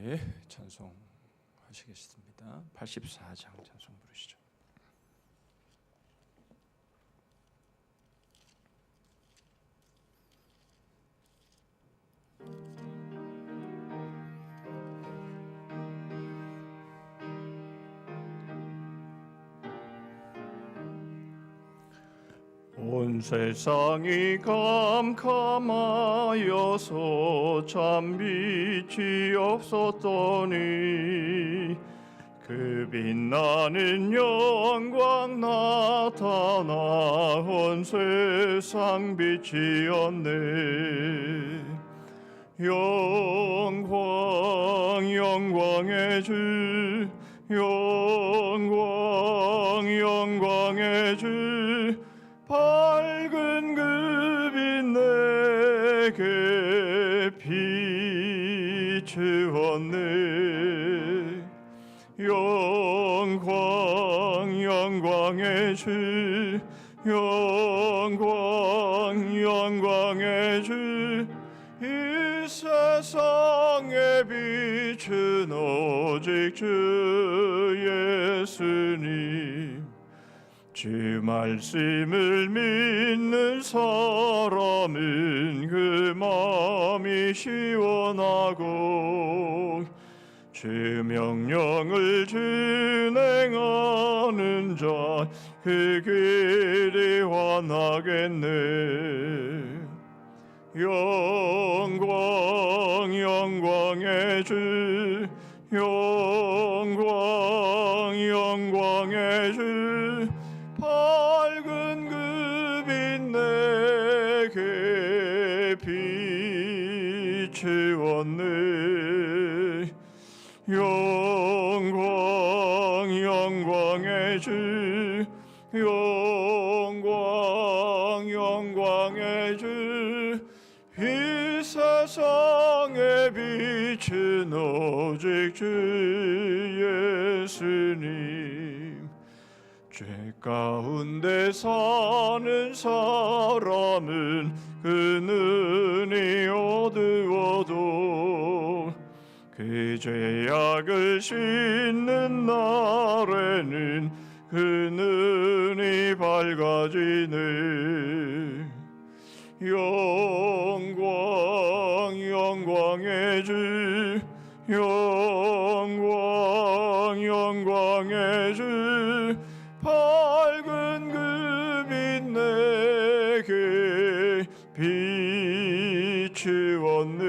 함께 찬송하시겠습니다. 84장 찬송 부르시죠. 온 세상이 캄캄하여서 참 빛이 없었더니 그 빛나는 영광 나타나 온 세상 빛이었네. 영광의 주, 영광의 주, 밝은 그 빛 내게 비추었네. 영광의 주, 영광의 주, 이 세상에 비춘 오직 주 예수님. 주 말씀을 믿는 사람은 그 마음이 시원하고 주 명령을 준행하는 자 그 길이 환하겠네. 영광의 주, 영광의 주, 밝은 그 빛 내게 비추었네. 영광의 주, 영광의 주, 이 세상에 비춘 오직 주 예수님. 죄 가운데 사는 사람은 그 눈이 어두워도 그 죄악을 씻는 날에는 그 눈이 밝아지네. 영광의 주, 영광의 주, 밝은 그 빛 내게 비추었네.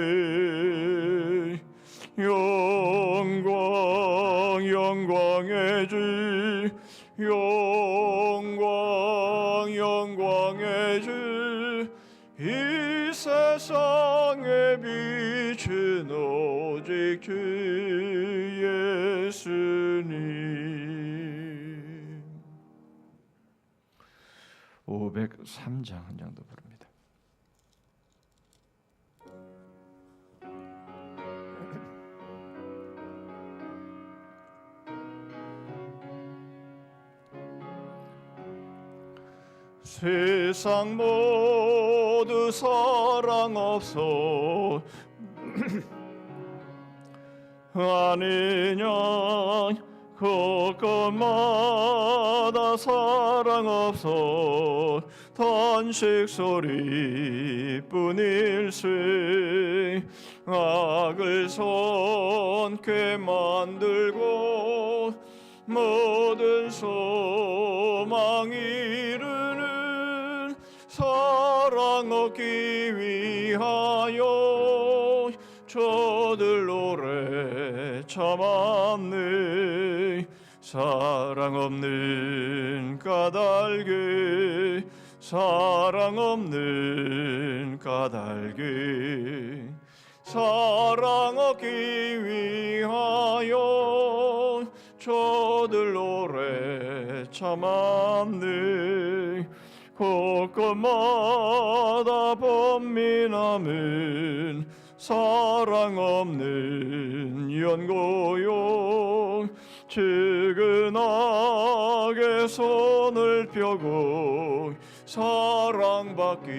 영광의 주, 영광의 주, 이 세상에 비춘 오직 주 예수님. 503장 한 장 더 부릅니다. 세상 모두 사랑 없어 아니냐. 곳곳마다 사랑 없어 탄식 소리뿐일세. 악을 손괴 만들고 모든 소망 이루는 사랑 얻기 위하여 저들 오래 참았네. 사랑 없는 까닭에, 사랑 없는 까닭에, 사랑 얻기 위하여 저들 오래 참았네. 곳곳마다 번민함은 사랑 없는 연고요. 측은하게 손을 펴고 사랑받기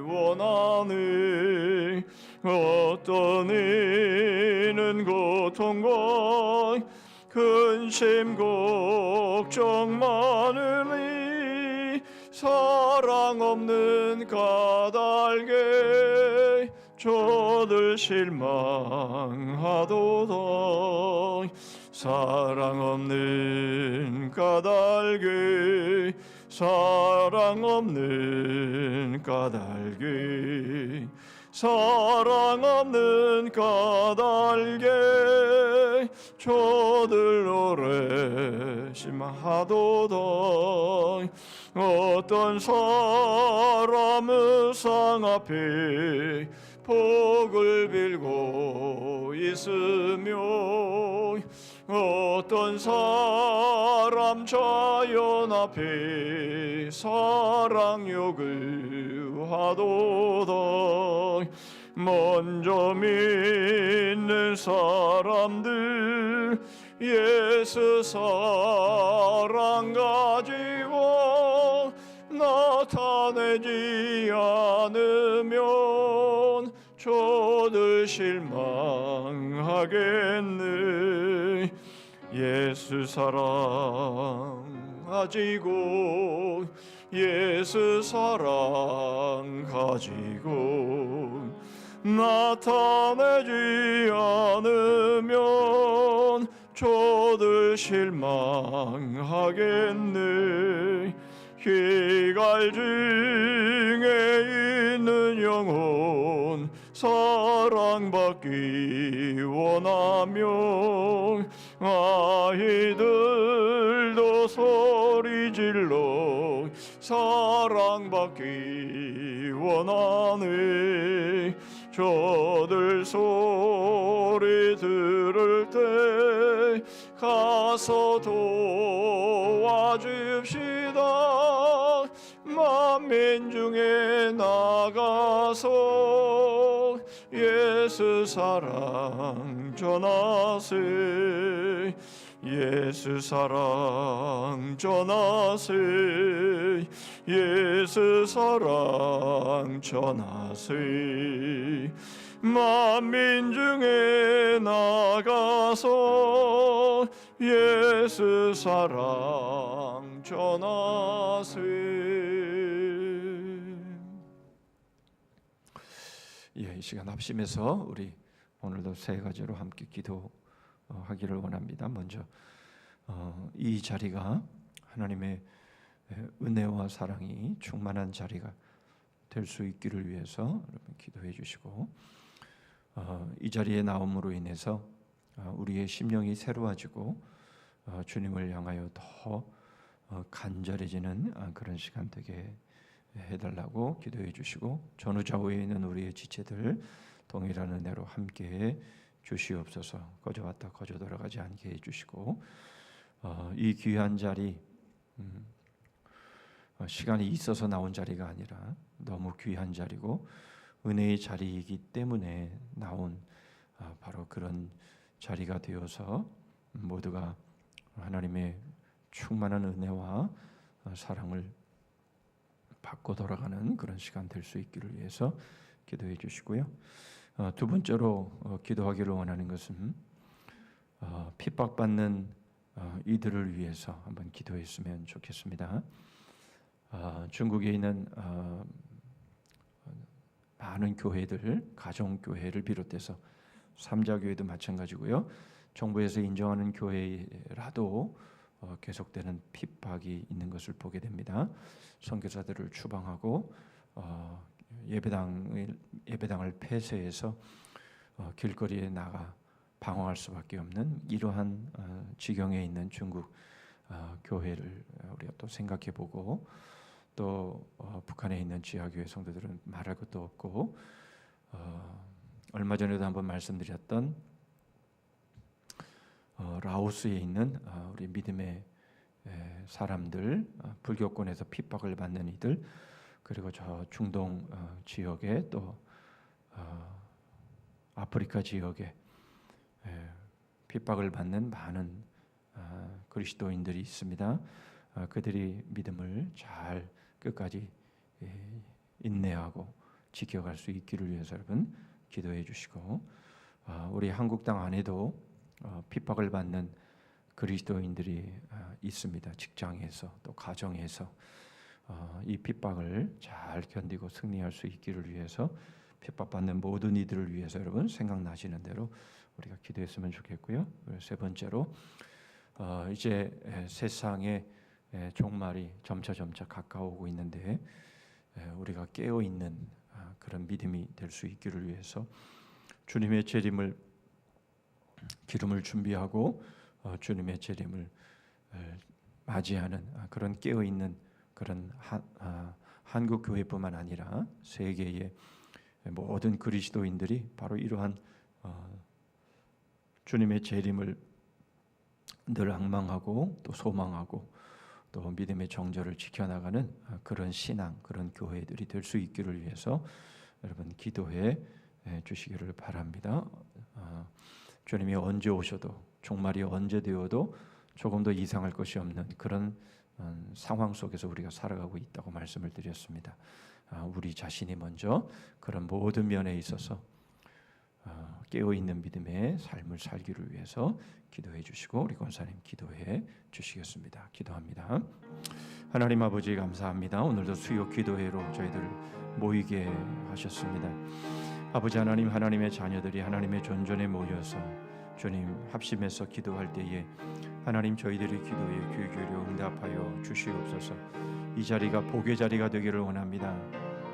원하네. 어떤 이는 고통과 근심 걱정 많으니 사랑 없는 까닭에 저들 실망하도다. 사랑 없는 까닭에 사랑 없는 까닭에 사랑 없는 까닭에 저들 오래심하도다. 어떤 사람은 상 앞에 복을 빌고 있으며 어떤 사람 자연 앞에 사랑 요구하도다. 먼저 믿는 사람들 예수 사랑 가지고 나타내지 않으면 저들 실망하겠네. 예수 사랑 가지고 예수 사랑 가지고 나타내지 않으면 저들 실망하겠네. 희갈 중에 있는 영혼 사랑받기 원하며 아이들도 소리질러 사랑받기 원하네. 저들 소리 들을 때 가서 도와줍시다. 만민 중에 나가서 예수 사랑 전하세. 예수 사랑 전하세. 예수 사랑 전하세. 만민 중에 나가서 예수 사랑 전하세. 이 시간 합심해서 우리 오늘도 세 가지로 함께 기도하기를 원합니다. 먼저 이 자리가 하나님의 은혜와 사랑이 충만한 자리가 될 수 있기를 위해서 여러분 기도해 주시고, 이 자리에 나옴으로 인해서 우리의 심령이 새로워지고 주님을 향하여 더 간절해지는 그런 시간 되게 해달라고 기도해 주시고, 전후좌우에 있는 우리의 지체들 동일한 은혜로 함께 주시옵소서. 거저 왔다 거저 돌아가지 않게 해주시고, 이 귀한 자리, 시간이 있어서 나온 자리가 아니라 너무 귀한 자리고 은혜의 자리이기 때문에 나온 바로 그런 자리가 되어서 모두가 하나님의 충만한 은혜와 사랑을 받고 돌아가는 그런 시간 될 수 있기를 위해서 기도해 주시고요. 두 번째로 기도하기를 원하는 것은 핍박받는 이들을 위해서 한번 기도했으면 좋겠습니다. 중국에 있는 많은 교회들, 가정교회를 비롯해서 삼자교회도 마찬가지고요. 정부에서 인정하는 교회라도 계속되는 핍박이 있는 것을 보게 됩니다. 선교사들을 추방하고 예배당을 폐쇄해서 길거리에 나가 방황할 수밖에 없는 이러한 지경에 있는 중국 교회를 우리가 또 생각해보고, 또 북한에 있는 지하교회 성도들은 말할 것도 없고, 얼마 전에도 한번 말씀드렸던 라오스에 있는 우리 믿음의 사람들, 불교권에서 핍박을 받는 이들, 그리고 저 중동 지역에 또 아프리카 지역에 핍박을 받는 많은 그리스도인들이 있습니다. 그들이 믿음을 잘 끝까지 인내하고 지켜갈 수 있기를 위해서 여러분 기도해 주시고, 우리 한국 땅 안에도 핍박을 받는 그리스도인들이 있습니다. 직장에서 또 가정에서 이 핍박을 잘 견디고 승리할 수 있기를 위해서, 핍박받는 모든 이들을 위해서 여러분 생각나시는 대로 우리가 기도했으면 좋겠고요. 세 번째로 이제 세상의 종말이 점차 가까워오고 있는데 우리가 깨어 있는 그런 믿음이 될 수 있기를 위해서 주님의 재림을 기름을 준비하고 주님의 재림을 맞이하는 그런 깨어 있는 그런 한국 교회뿐만 아니라 세계의 모든 그리스도인들이 바로 이러한 주님의 재림을 늘 앙망하고 또 소망하고 또 믿음의 정절을 지켜나가는 그런 신앙, 그런 교회들이 될 수 있기를 위해서 여러분 기도해 주시기를 바랍니다. 주님이 언제 오셔도, 종말이 언제 되어도 조금 더 이상할 것이 없는 그런 상황 속에서 우리가 살아가고 있다고 말씀을 드렸습니다. 우리 자신이 먼저 그런 모든 면에 있어서 깨어있는 믿음의 삶을 살기를 위해서 기도해 주시고, 우리 권사님 기도해 주시겠습니다. 기도합니다. 하나님 아버지 감사합니다. 오늘도 수요 기도회로 저희들 모이게 하셨습니다. 아버지 하나님, 하나님의 자녀들이 하나님의 존전에 모여서 주님 합심해서 기도할 때에 하나님 저희들의 기도에 귀 기울여 응답하여 주시옵소서. 이 자리가 복의 자리가 되기를 원합니다.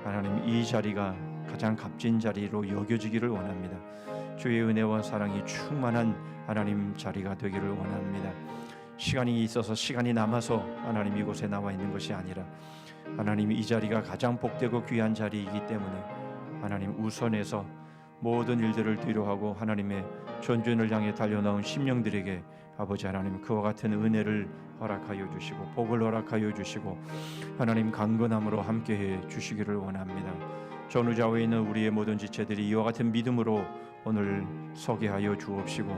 하나님, 이 자리가 가장 값진 자리로 여겨지기를 원합니다. 주의 은혜와 사랑이 충만한 하나님 자리가 되기를 원합니다. 시간이 있어서, 시간이 남아서 하나님 이곳에 나와 있는 것이 아니라 하나님 이 자리가 가장 복되고 귀한 자리이기 때문에 하나님 우선해서 모든 일들을 뒤로하고 하나님의 존전을 향해 달려나온 심령들에게 아버지 하나님 그와 같은 은혜를 허락하여 주시고 복을 허락하여 주시고 하나님 강건함으로 함께해 주시기를 원합니다. 전우좌우에 있는 우리의 모든 지체들이 이와 같은 믿음으로 오늘 서게 하여 주옵시고,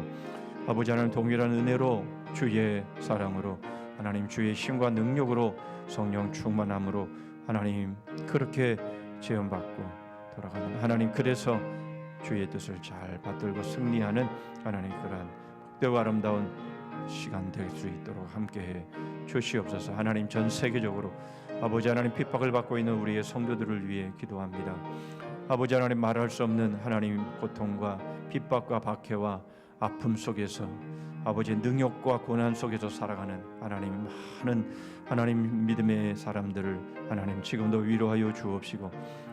아버지 하나님 동일한 은혜로 주의 사랑으로 하나님 주의 힘과 능력으로 성령 충만함으로 하나님 그렇게 체험받고 돌아가는 하나님, 그래서 주의 뜻을 잘 받들고 승리하는 하나님 그러한 복되고 아름다운 시간 될 수 있도록 함께해 주시옵소서. 하나님 전 세계적으로 아버지 하나님 핍박을 받고 있는 우리의 성도들을 위해 기도합니다. 아버지 하나님 말할 수 없는 하나님 고통과 핍박과 박해와 아픔 속에서 아버지 능욕과 고난 속에서 살아가는 하나님 많은 하나님 믿음의 사람들을 하나님 지금도 위로하여 주옵시고,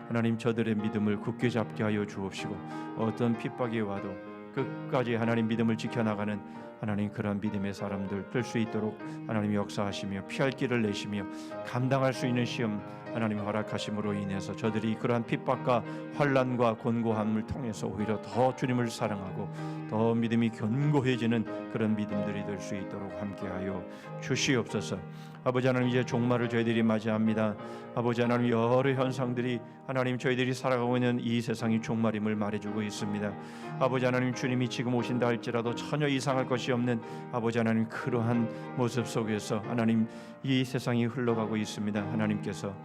하나님 저들의 믿음을 굳게 잡게 하여 주옵시고, 어떤 핍박이 와도 끝까지 하나님 믿음을 지켜나가는 하나님 그런 믿음의 사람들 될 수 있도록 하나님 역사하시며 피할 길을 내시며 감당할 수 있는 시험 하나님 허락하심으로 인해서 저들이 그러한 핍박과 환난과 곤고함을 통해서 오히려 더 주님을 사랑하고 더 믿음이 견고해지는 그런 믿음들이 될 수 있도록 함께하여 주시옵소서. 아버지 하나님, 이제 종말을 저희들이 맞이합니다. 아버지 하나님, 여러 현상들이 하나님 저희들이 살아가고 있는 이 세상이 종말임을 말해주고 있습니다. 아버지 하나님, 주님이 지금 오신다 할지라도 전혀 이상할 것이 없는 아버지 하나님 그러한 모습 속에서 하나님 이 세상이 흘러가고 있습니다. 하나님께서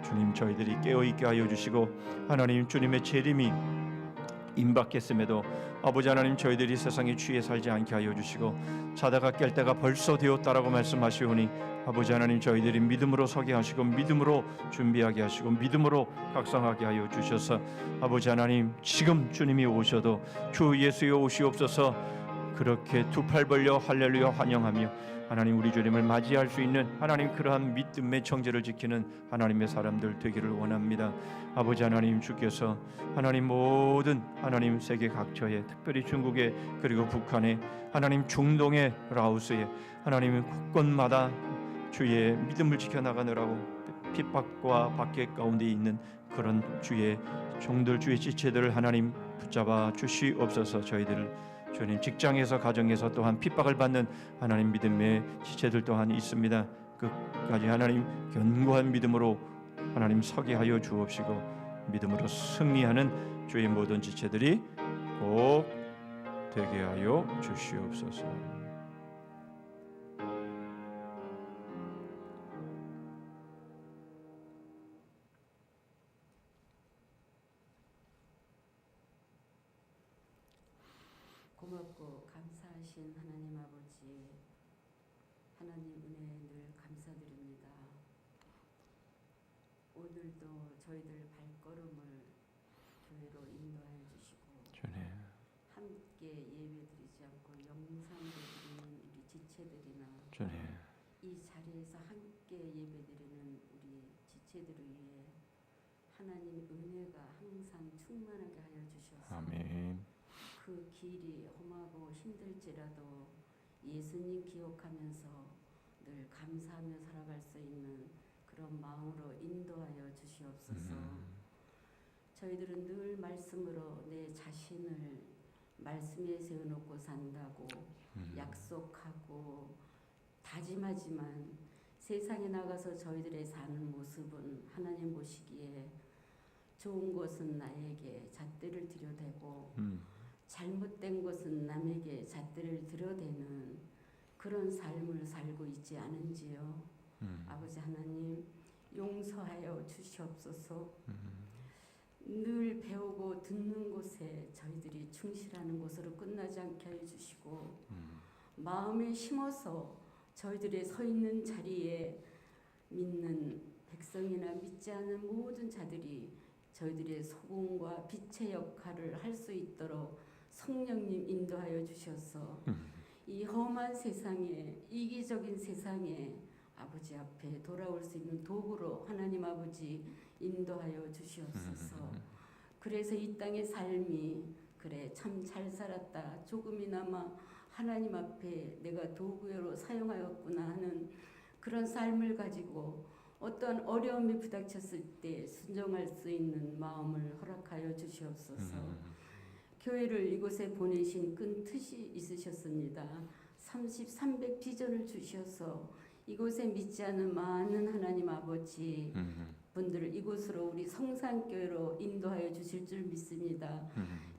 주님 저희들이 깨어있게 하여 주시고, 하나님 주님의 재림이 임박했음에도 아버지 하나님 저희들이 세상에 취해 살지 않게 하여 주시고, 자다가 깰 때가 벌써 되었다라고 말씀하시오니 아버지 하나님 저희들이 믿음으로 서게 하시고 믿음으로 준비하게 하시고 믿음으로 각성하게 하여 주셔서 아버지 하나님 지금 주님이 오셔도 주 예수여 오시옵소서 그렇게 두 팔 벌려 할렐루야 환영하며 하나님 우리 주님을 맞이할 수 있는 하나님 그러한 믿음의 정죄를 지키는 하나님의 사람들 되기를 원합니다. 아버지 하나님, 주께서 하나님 모든 하나님 세계 각처에, 특별히 중국에 그리고 북한에, 하나님 중동의 라오스에, 하나님 곳곳마다 주의 믿음을 지켜나가느라고 핍박과 박해 가운데 있는 그런 주의 종들, 주의 지체들을 하나님 붙잡아 주시옵소서. 저희들을 주님 직장에서 가정에서 또한 핍박을 받는 하나님 믿음의 지체들 또한 있습니다. 끝까지 하나님 견고한 믿음으로 하나님 서게 하여 주옵시고 믿음으로 승리하는 주의 모든 지체들이 꼭 되게 하여 주시옵소서. 고맙고 감사하신 하나님 아버지, 하나님 은혜에 늘 감사드립니다. 오늘도 저희들 발걸음을 교회로 인도하여 주시고 주님, 함께 예배드리지 않고 영상으로 드리는 우리 지체들이나 주님, 이 자리에서 함께 예배드리는 우리 지체들을 위해 하나님 은혜가 항상 충만하게 하여 주셔서 아멘. 그 길이 험하고 힘들지라도 예수님 기억하면서 늘 감사하며 살아갈 수 있는 그런 마음으로 인도하여 주시옵소서. 저희들은 늘 말씀으로 내 자신을 말씀에 세워놓고 산다고 약속하고 다짐하지만 세상에 나가서 저희들의 사는 모습은 하나님 보시기에 좋은 것은 나에게 잣대를 들여대고 잘못된 것은 남에게 잣대를 들여대는 그런 삶을 살고 있지 않은지요. 아버지 하나님 용서하여 주시옵소서. 늘 배우고 듣는 곳에 저희들이 충실하는 곳으로 끝나지 않게 해주시고 마음에 심어서 저희들의 서 있는 자리에 믿는 백성이나 믿지 않는 모든 자들이 저희들의 소금과 빛의 역할을 할 수 있도록 성령님 인도하여 주셔서 이 험한 세상에, 이기적인 세상에 아버지 앞에 돌아올 수 있는 도구로 하나님 아버지 인도하여 주시옵소서. 그래서 이 땅의 삶이 그래 참 잘 살았다, 조금이나마 하나님 앞에 내가 도구로 사용하였구나 하는 그런 삶을 가지고 어떤 어려움이 부닥쳤을 때 순종할 수 있는 마음을 허락하여 주시옵소서. 교회를 이곳에 보내신 큰 뜻이 있으셨습니다. 30, 300 비전을 주셔서 이곳에 믿지 않는 많은 하나님 아버지 분들을 이곳으로 우리 성산교회로 인도하여 주실 줄 믿습니다.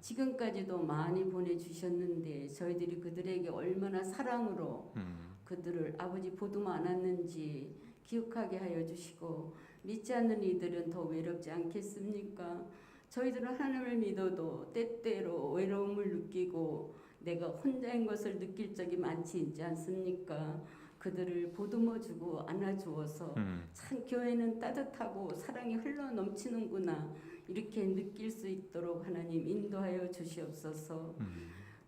지금까지도 많이 보내주셨는데 저희들이 그들에게 얼마나 사랑으로 그들을 아버지 보듬어 안았는지 기억하게 하여 주시고 믿지 않는 이들은 더 외롭지 않겠습니까? 저희들은 하나님을 믿어도 때때로 외로움을 느끼고 내가 혼자인 것을 느낄 적이 많지 있지 않습니까? 그들을 보듬어주고 안아주어서 참 교회는 따뜻하고 사랑이 흘러 넘치는구나 이렇게 느낄 수 있도록 하나님 인도하여 주시옵소서.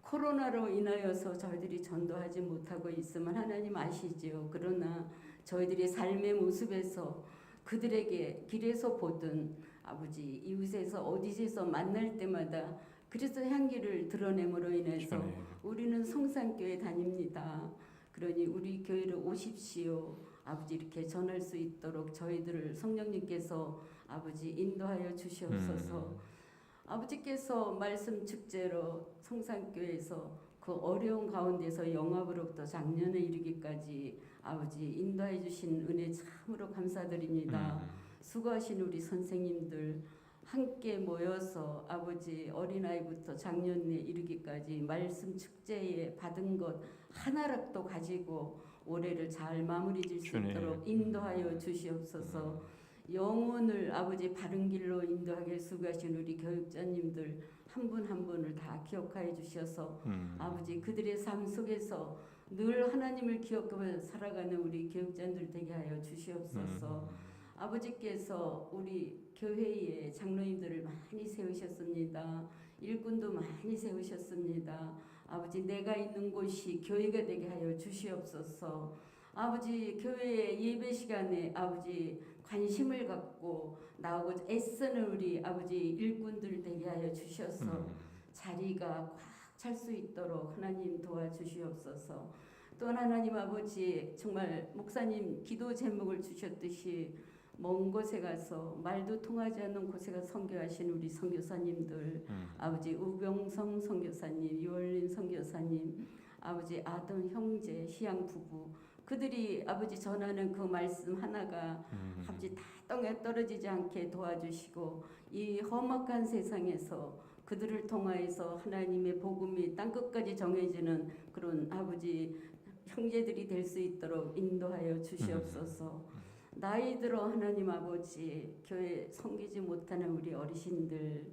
코로나로 인하여서 저희들이 전도하지 못하고 있으면 하나님 아시지요. 그러나 저희들의 삶의 모습에서 그들에게 길에서 보든 아버지 이웃에서 어디서 만날 때마다 그리스도 향기를 드러냄으로 인해서 우리는 성산교회 다닙니다. 그러니 우리 교회로 오십시오. 아버지 이렇게 전할 수 있도록 저희들을 성령님께서 아버지 인도하여 주시옵소서. 아버지께서 말씀 축제로 성산교회에서 그 어려운 가운데서 영압으로부터 작년에 이르기까지 아버지 인도해 주신 은혜 참으로 감사드립니다. 수고하신 우리 선생님들 함께 모여서 아버지 어린아이부터 작년에 이르기까지 말씀 축제에 받은 것 하나라도 가지고 올해를 잘 마무리 질 수 있도록 인도하여 주시옵소서. 영혼을 아버지 바른 길로 인도하게 수고하신 우리 교육자님들 한 분 한 분을 다 기억하여 주셔서 아버지 그들의 삶 속에서 늘 하나님을 기억하며 살아가는 우리 교육자들 되게 하여 주시옵소서. 아버지께서 우리 교회에 장로님들을 많이 세우셨습니다. 일꾼도 많이 세우셨습니다. 아버지 내가 있는 곳이 교회가 되게 하여 주시옵소서. 아버지 교회의 예배 시간에 아버지 관심을 갖고 나오고 애쓰는 우리 아버지 일꾼들 되게 하여 주셔서 자리가 꽉 찰 수 있도록 하나님 도와주시옵소서. 또한 하나님 아버지 정말 목사님 기도 제목을 주셨듯이 먼 곳에 가서 말도 통하지 않는 곳에 가서 선교하신 우리 선교사님들 아버지 우병성 선교사님, 유월린 선교사님, 아버지 아던 형제, 희양 부부 그들이 아버지 전하는 그 말씀 하나가 아버지 다 땅에 떨어지지 않게 도와주시고 이 험악한 세상에서 그들을 통하여서 하나님의 복음이 땅끝까지 정해지는 그런 아버지 형제들이 될 수 있도록 인도하여 주시옵소서. 나이 들어 하나님 아버지 교회 섬기지 못하는 우리 어르신들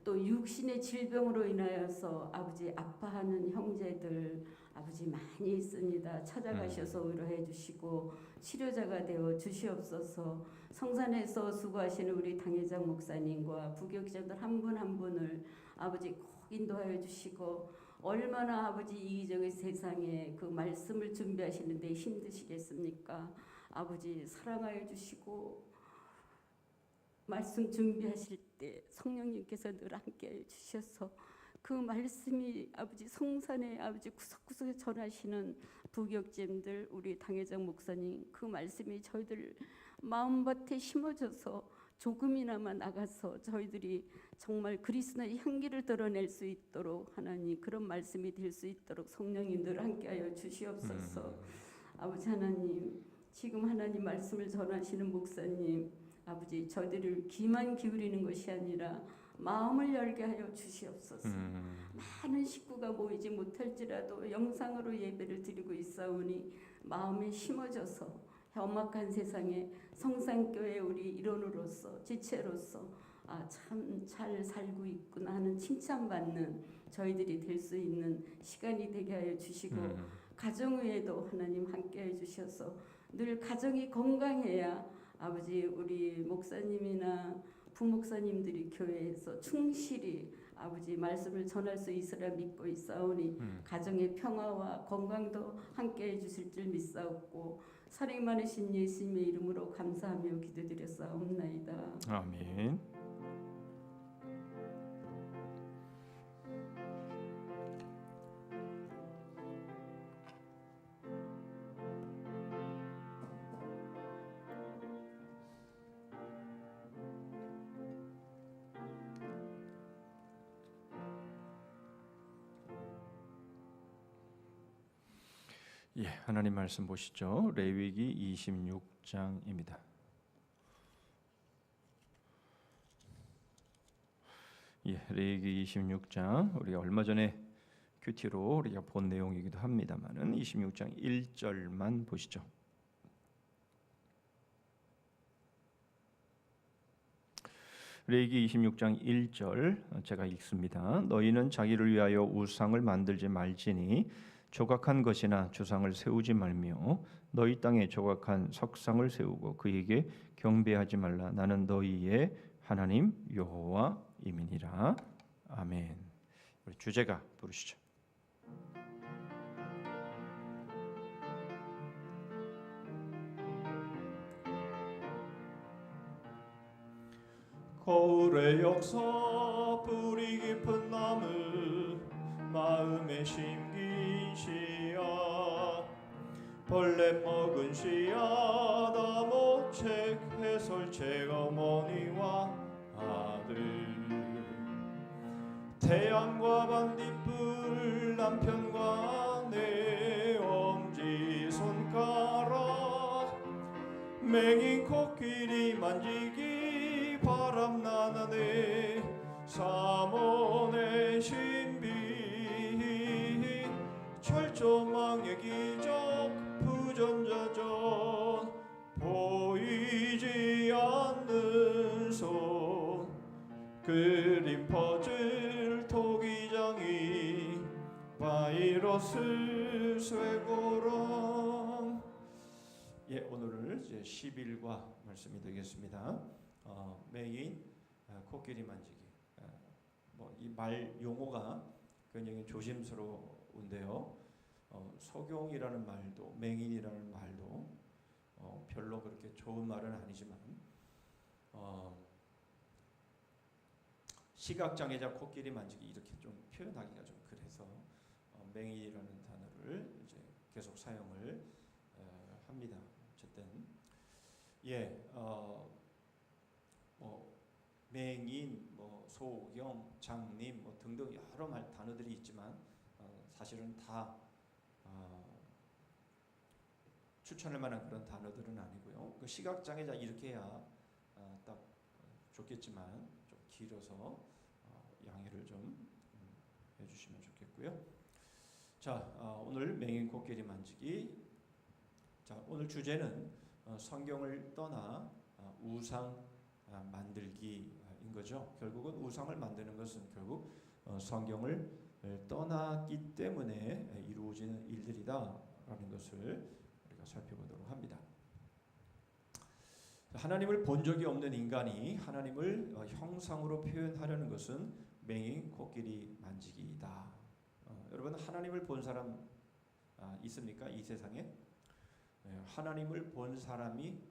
또 육신의 질병으로 인하여서 아버지 아파하는 형제들 아버지 많이 있습니다. 찾아가셔서 위로해 주시고 치료자가 되어 주시옵소서. 성산에서 수고하시는 우리 당회장 목사님과 부교육자들 한 분 한 분을 아버지 꼭 인도하여 주시고 얼마나 아버지 이기적인 세상에 그 말씀을 준비하시는데 힘드시겠습니까? 아버지 사랑하여 주시고 말씀 준비하실 때 성령님께서 늘 함께해 주셔서 그 말씀이 아버지 성산에 아버지 구석구석에 전하시는 부교육자님들 우리 당회장 목사님 그 말씀이 저희들 마음밭에 심어져서 조금이나마 나가서 저희들이 정말 그리스도의 향기를 드러낼 수 있도록 하나님 그런 말씀이 될 수 있도록 성령님 늘 함께하여 주시옵소서. 아버지 하나님 지금 하나님 말씀을 전하시는 목사님 아버지 저희들을 귀만 기울이는 것이 아니라 마음을 열게 하여 주시옵소서. 많은 식구가 모이지 못할지라도 영상으로 예배를 드리고 있사오니 마음에 심어져서 험악한 세상에 성산교회 우리 일원으로서 지체로서 참 잘 살고 있구나 하는 칭찬받는 저희들이 될 수 있는 시간이 되게 하여 주시고 가정 외에도 하나님 함께해 주셔서 늘 가정이 건강해야 아버지 우리 목사님이나 부목사님들이 교회에서 충실히 아버지 말씀을 전할 수 있으라 믿고 있사오니 가정의 평화와 건강도 함께해 주실 줄 믿사옵고 사랑 많으신 예수님의 이름으로 감사하며 기도드렸사옵나이다. 아멘. 예, 하나님 말씀 보시죠. 레위기 26장입니다. 예, 레위기 26장 우리가 얼마 전에 큐티로 우리가 본 내용이기도 합니다만은 26장 1절만 보시죠. 레위기 26장 1절 제가 읽습니다. 너희는 자기를 위하여 우상을 만들지 말지니 조각한 것이나 주상을 세우지 말며 너희 땅에 조각한 석상을 세우고 그에게 경배하지 말라. 나는 너희의 하나님 여호와임이니라. 아멘. 우리 주제가 부르시죠. 거울의 역사 뿌리 깊은 나무 마음에 심긴 시야 벌레 먹은 씨앗 암호책 해설책 어머니와 아들 태양과 반딧불 남편과 내 엄지손가락 맹인 코끼리 만지기 바람나나네 삼원의 신비 철조망의 기적 부전자전 보이지 않는 손 그림 퍼즐 토기장이 바이러스 쇠고랑. 예, 오늘 이제 10일과 말씀이 되겠습니다. 맹인 코끼리 만지기. 뭐 이 말 용어가 굉장히 조심스러운데요. 소경이라는 말도 맹인이라는 말도 별로 그렇게 좋은 말은 아니지만 시각장애자 코끼리 만지기 이렇게 좀 표현하기가 좀 그래서 맹인이라는 단어를 이제 계속 사용을 합니다. 어쨌든 뭐 맹인, 뭐 소경, 장님, 뭐 등등 여러 단어들이 있지만 사실은 다 추천할 만한 그런 단어들은 아니고요. 그 시각장애자 이렇게 해야 딱 좋겠지만 좀 길어서 양해를 좀 해주시면 좋겠고요. 자, 오늘 맹인 코끼리 만지기. 자, 오늘 주제는 성경을 떠나 우상 만들기입니다. 거죠. 결국은 우상을 만드는 것은 결국 성경을 떠났기 때문에 이루어지는 일들이다라는 것을 우리가 살펴보도록 합니다. 하나님을 본 적이 없는 인간이 하나님을 형상으로 표현하려는 것은 맹인 코끼리 만지기이다. 여러분 하나님을 본 사람 있습니까? 이 세상에 하나님을 본 사람이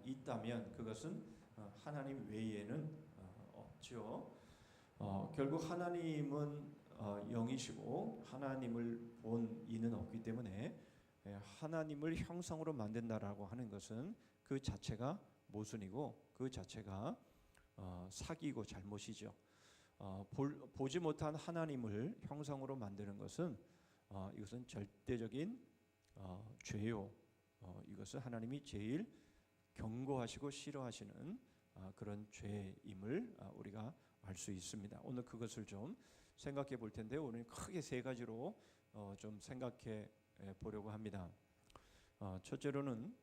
있다면 그것은 하나님 외에는 없죠. 결국 하나님은 영이시고 하나님을 본 이는 없기 때문에 하나님을 형상으로 만든다라고 하는 것은 그 자체가 모순이고 그 자체가 사기이고 잘못이죠. 보지 못한 하나님을 형상으로 만드는 것은 이것은 절대적인 죄요. 이것은 하나님이 제일 경고하시고 싫어하시는 그런 죄임을 우리가 알 수 있습니다. 오늘 그것을 좀 생각해 볼 텐데 오늘 크게 세 가지로 좀 생각해 보려고 합니다. 첫째로는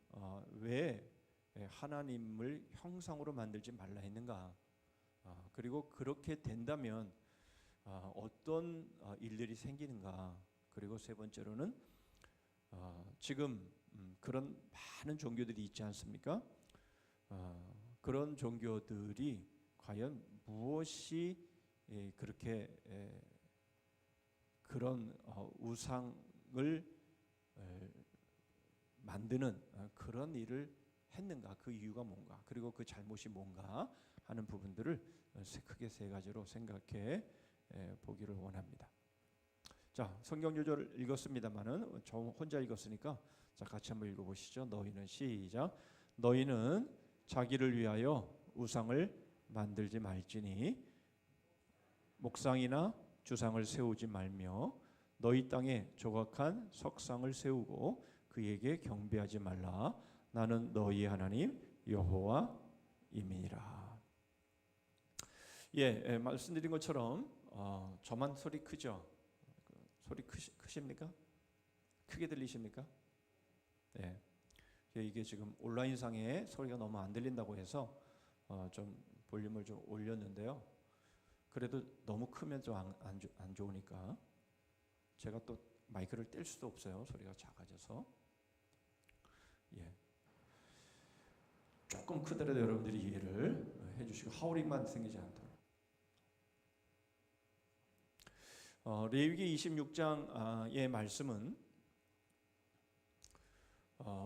왜 하나님을 형상으로 만들지 말라 했는가? 그리고 그렇게 된다면 어떤 일들이 생기는가? 그리고 세 번째로는 지금 그런 많은 종교들이 있지 않습니까? 그런 종교들이 과연 무엇이 그렇게 그런 우상을 만드는 그런 일을 했는가? 그 이유가 뭔가? 그리고 그 잘못이 뭔가 하는 부분들을 크게 세 가지로 생각해 보기를 원합니다. 자, 성경 구절을 읽었습니다만은 저 혼자 읽었으니까 자 같이 한번 읽어보시죠. 너희는 시작. 너희는 자기를 위하여 우상을 만들지 말지니 목상이나 주상을 세우지 말며 너희 땅에 조각한 석상을 세우고 그에게 경배하지 말라. 나는 너희 하나님 여호와임이니라. 말씀드린 것처럼 저만 소리 크죠? 소리 크십니까? 크게 들리십니까? 네. 이게 지금 온라인상에 소리가 너무 안 들린다고 해서 좀 볼륨을 좀 올렸는데요. 그래도 너무 크면 좀 안 좋으니까 제가 또 마이크를 뗄 수도 없어요. 소리가 작아져서. 조금 크더라도 여러분들이 이해를 해주시고 하우링만 생기지 않도록. 레위기 26장의 말씀은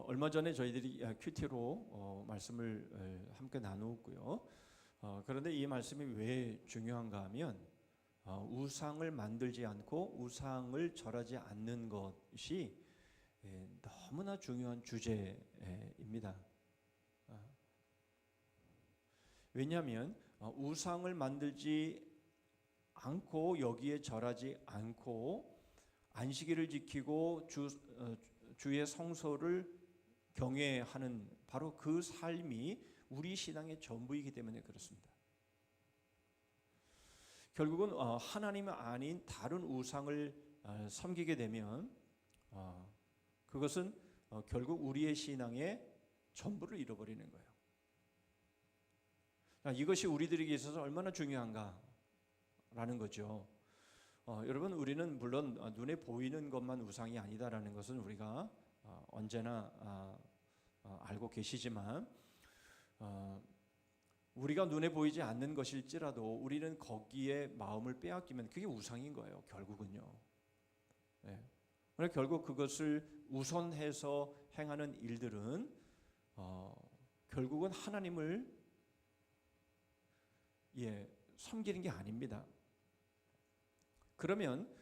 얼마 전에 저희들이 큐티로 말씀을 함께 나누었고요. 그런데 이 말씀이 왜 중요한가 하면 우상을 만들지 않고 우상을 절하지 않는 것이 너무나 중요한 주제입니다. 왜냐하면 우상을 만들지 않고 여기에 절하지 않고 안식일을 지키고 주의 성소를 경외하는 바로 그 삶이 우리 신앙의 전부이기 때문에 그렇습니다. 결국은 하나님 아닌 다른 우상을 섬기게 되면 그것은 결국 우리의 신앙의 전부를 잃어버리는 거예요. 이것이 우리들에게 있어서 얼마나 중요한가라는 거죠. 여러분 우리는 물론 눈에 보이는 것만 우상이 아니다라는 것은 우리가 언제나 알고 계시지만 우리가 눈에 보이지 않는 것일지라도 우리는 거기에 마음을 빼앗기면 그게 우상인 거예요. 결국은요. 그래서 결국 그것을 우선해서 행하는 일들은 결국은 하나님을 섬기는 게 아닙니다. 그러면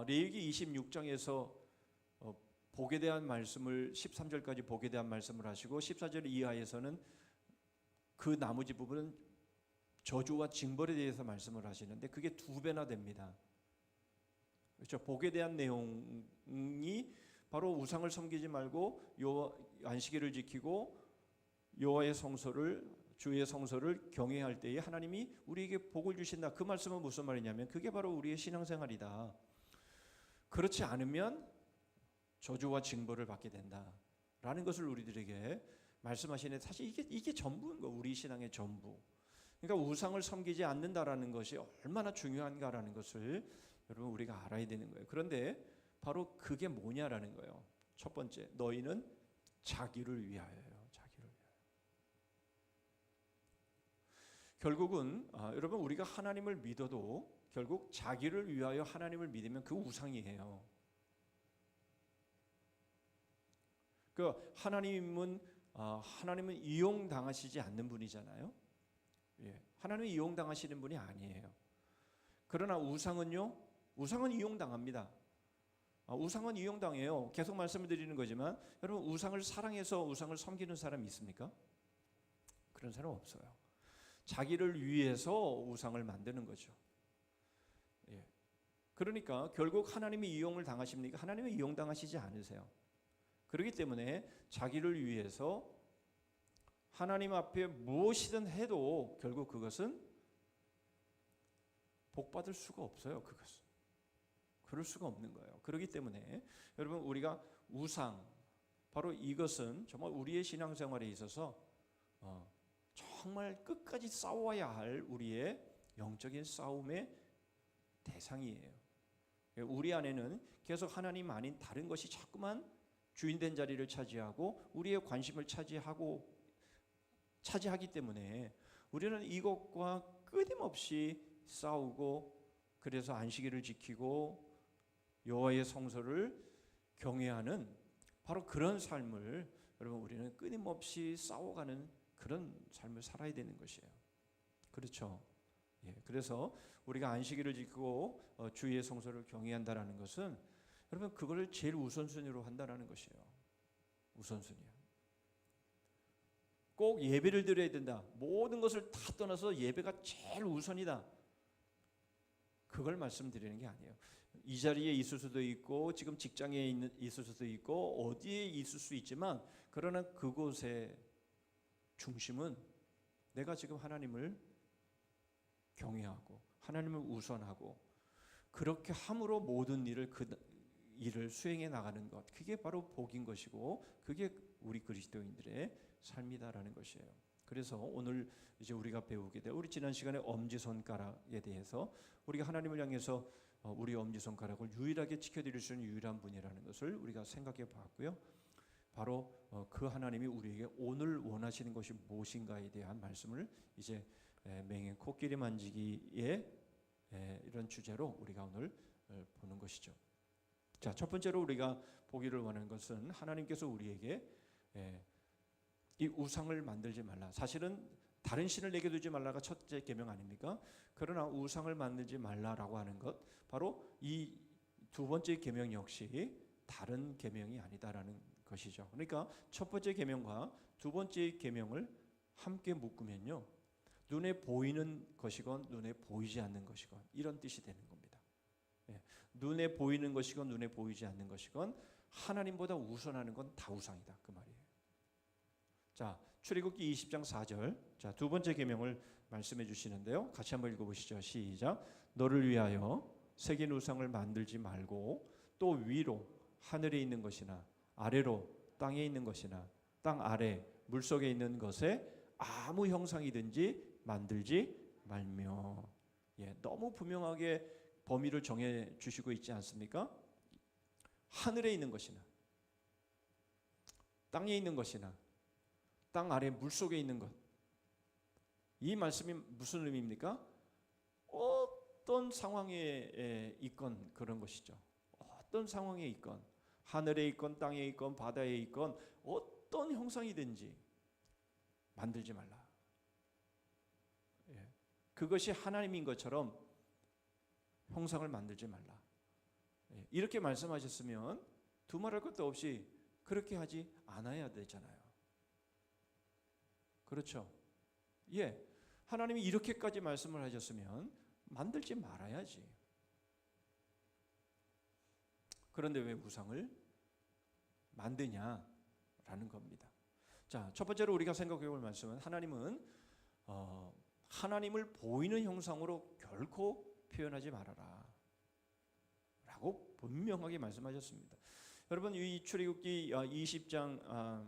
레위기 26장에서 복에 대한 말씀을 13절까지 복에 대한 말씀을 하시고 14절 이하에서는 그 나머지 부분은 저주와 징벌에 대해서 말씀을 하시는데 그게 2배나 됩니다. 그렇죠? 복에 대한 내용이 바로 우상을 섬기지 말고 안식일을 지키고 여호와의 성소를 주의 성소를 경외할 때에 하나님이 우리에게 복을 주신다. 그 말씀은 무슨 말이냐면 그게 바로 우리의 신앙생활이다. 그렇지 않으면 저주와 징벌을 받게 된다라는 라는 것을 우리들에게 말씀하시는데, 사실 이게 전부인 거, 우리 신앙의 전부. 그러니까 우상을 섬기지 않는다라는 것이 얼마나 중요한가라는 것을 여러분 우리가 알아야 되는 거예요. 그런데 바로 그게 뭐냐라는 거예요. 첫 번째, 너희는 자기를 위하여요. 자기를 위하여. 결국은 여러분 우리가 하나님을 믿어도 결국 자기를 위하여 하나님을 믿으면 그 우상이에요. 그 하나님은 이용당하시지 않는 분이잖아요. 예, 하나님은 이용당하시는 분이 아니에요. 그러나 우상은요, 우상은 이용당합니다. 우상은 이용당해요. 계속 말씀을 드리는 거지만 여러분 우상을 사랑해서 우상을 섬기는 사람이 있습니까? 그런 사람 없어요. 자기를 위해서 우상을 만드는 거죠. 예. 그러니까 결국 하나님이 이용을 당하십니까? 하나님은 이용당하시지 않으세요. 그렇기 때문에 자기를 위해서 하나님 앞에 무엇이든 해도 결국 그것은 복받을 수가 없어요. 그것은 그럴 수가 없는 거예요. 그렇기 때문에 여러분 우리가 우상, 바로 이것은 정말 우리의 신앙생활에 있어서 정말 끝까지 싸워야 할 우리의 영적인 싸움의 대상이에요. 우리 안에는 계속 하나님 아닌 다른 것이 자꾸만 주인된 자리를 차지하고 우리의 관심을 차지하기 때문에 우리는 이것과 끊임없이 싸우고, 그래서 안식일을 지키고 여호와의 성소를 경외하는 바로 그런 삶을 여러분 우리는 끊임없이 싸워가는 그런 삶을 살아야 되는 것이에요. 그렇죠? 예, 그래서 우리가 안식일을 지키고 주의 성소를 경외한다라는 것은 여러분 그걸 제일 우선순위로 한다라는 것이에요. 우선순위야. 꼭 예배를 드려야 된다. 모든 것을 다 떠나서 예배가 제일 우선이다. 그걸 말씀드리는 게 아니에요. 이 자리에 있을 수도 있고 지금 직장에 있을 수도 있고 어디에 있을 수 있지만, 그러나 그곳의 중심은 내가 지금 하나님을 경외하고 하나님을 우선하고 그렇게 함으로 모든 일을 수행해 나가는 것, 그게 바로 복인 것이고 그게 우리 그리스도인들의 삶이다라는 것이에요. 그래서 오늘 이제 우리가 배우게 될, 우리 지난 시간에 엄지손가락에 대해서 우리가 하나님을 향해서 우리 엄지손가락을 유일하게 지켜드릴 수 있는 유일한 분이라는 것을 우리가 생각해 봤고요. 바로 그 하나님이 우리에게 오늘 원하시는 것이 무엇인가에 대한 말씀을 이제 맹인 코끼리 만지기의 이런 주제로 우리가 오늘 보는 것이죠. 자, 첫 번째로 우리가 보기를 원하는 것은 하나님께서 우리에게 이 우상을 만들지 말라. 사실은 다른 신을 내게 두지 말라가 첫째 계명 아닙니까? 그러나 우상을 만들지 말라라고 하는 것, 바로 이 두 번째 계명 역시 다른 계명이 아니다라는 것이죠. 그러니까 첫 번째 계명과 두 번째 계명을 함께 묶으면요, 눈에 보이는 것이건 눈에 보이지 않는 것이건 이런 뜻이 되는 겁니다. 예. 눈에 보이는 것이건 눈에 보이지 않는 것이건 하나님보다 우선하는 건 다 우상이다, 그 말이에요. 자, 출애굽기 20장 4절. 자, 두 번째 계명을 말씀해 주시는데요. 같이 한번 읽어 보시죠. 시작. 너를 위하여 새긴 우상을 만들지 말고 또 위로 하늘에 있는 것이나 아래로 땅에 있는 것이나 땅 아래 물속에 있는 것에 아무 형상이든지 만들지 말며. 예, 너무 분명하게 범위를 정해 주시고 있지 않습니까? 하늘에 있는 것이나 땅에 있는 것이나 땅 아래 물속에 있는 것. 이 말씀이 무슨 의미입니까? 어떤 상황에 있건 그런 것이죠. 어떤 상황에 있건, 하늘에 있건 땅에 있건 바다에 있건 어떤 형상이든지 만들지 말라. 예. 그것이 하나님인 것처럼 형상을 만들지 말라. 예. 이렇게 말씀하셨으면 두말할 것도 없이 그렇게 하지 않아야 되잖아요. 그렇죠? 예, 하나님이 이렇게까지 말씀을 하셨으면 만들지 말아야지. 그런데 왜 우상을 만드냐라는 겁니다. 자, 첫 번째로 우리가 생각해 볼 말씀은 하나님은 하나님을 보이는 형상으로 결코 표현하지 말아라 라고 분명하게 말씀하셨습니다. 여러분 이 출애굽기 20장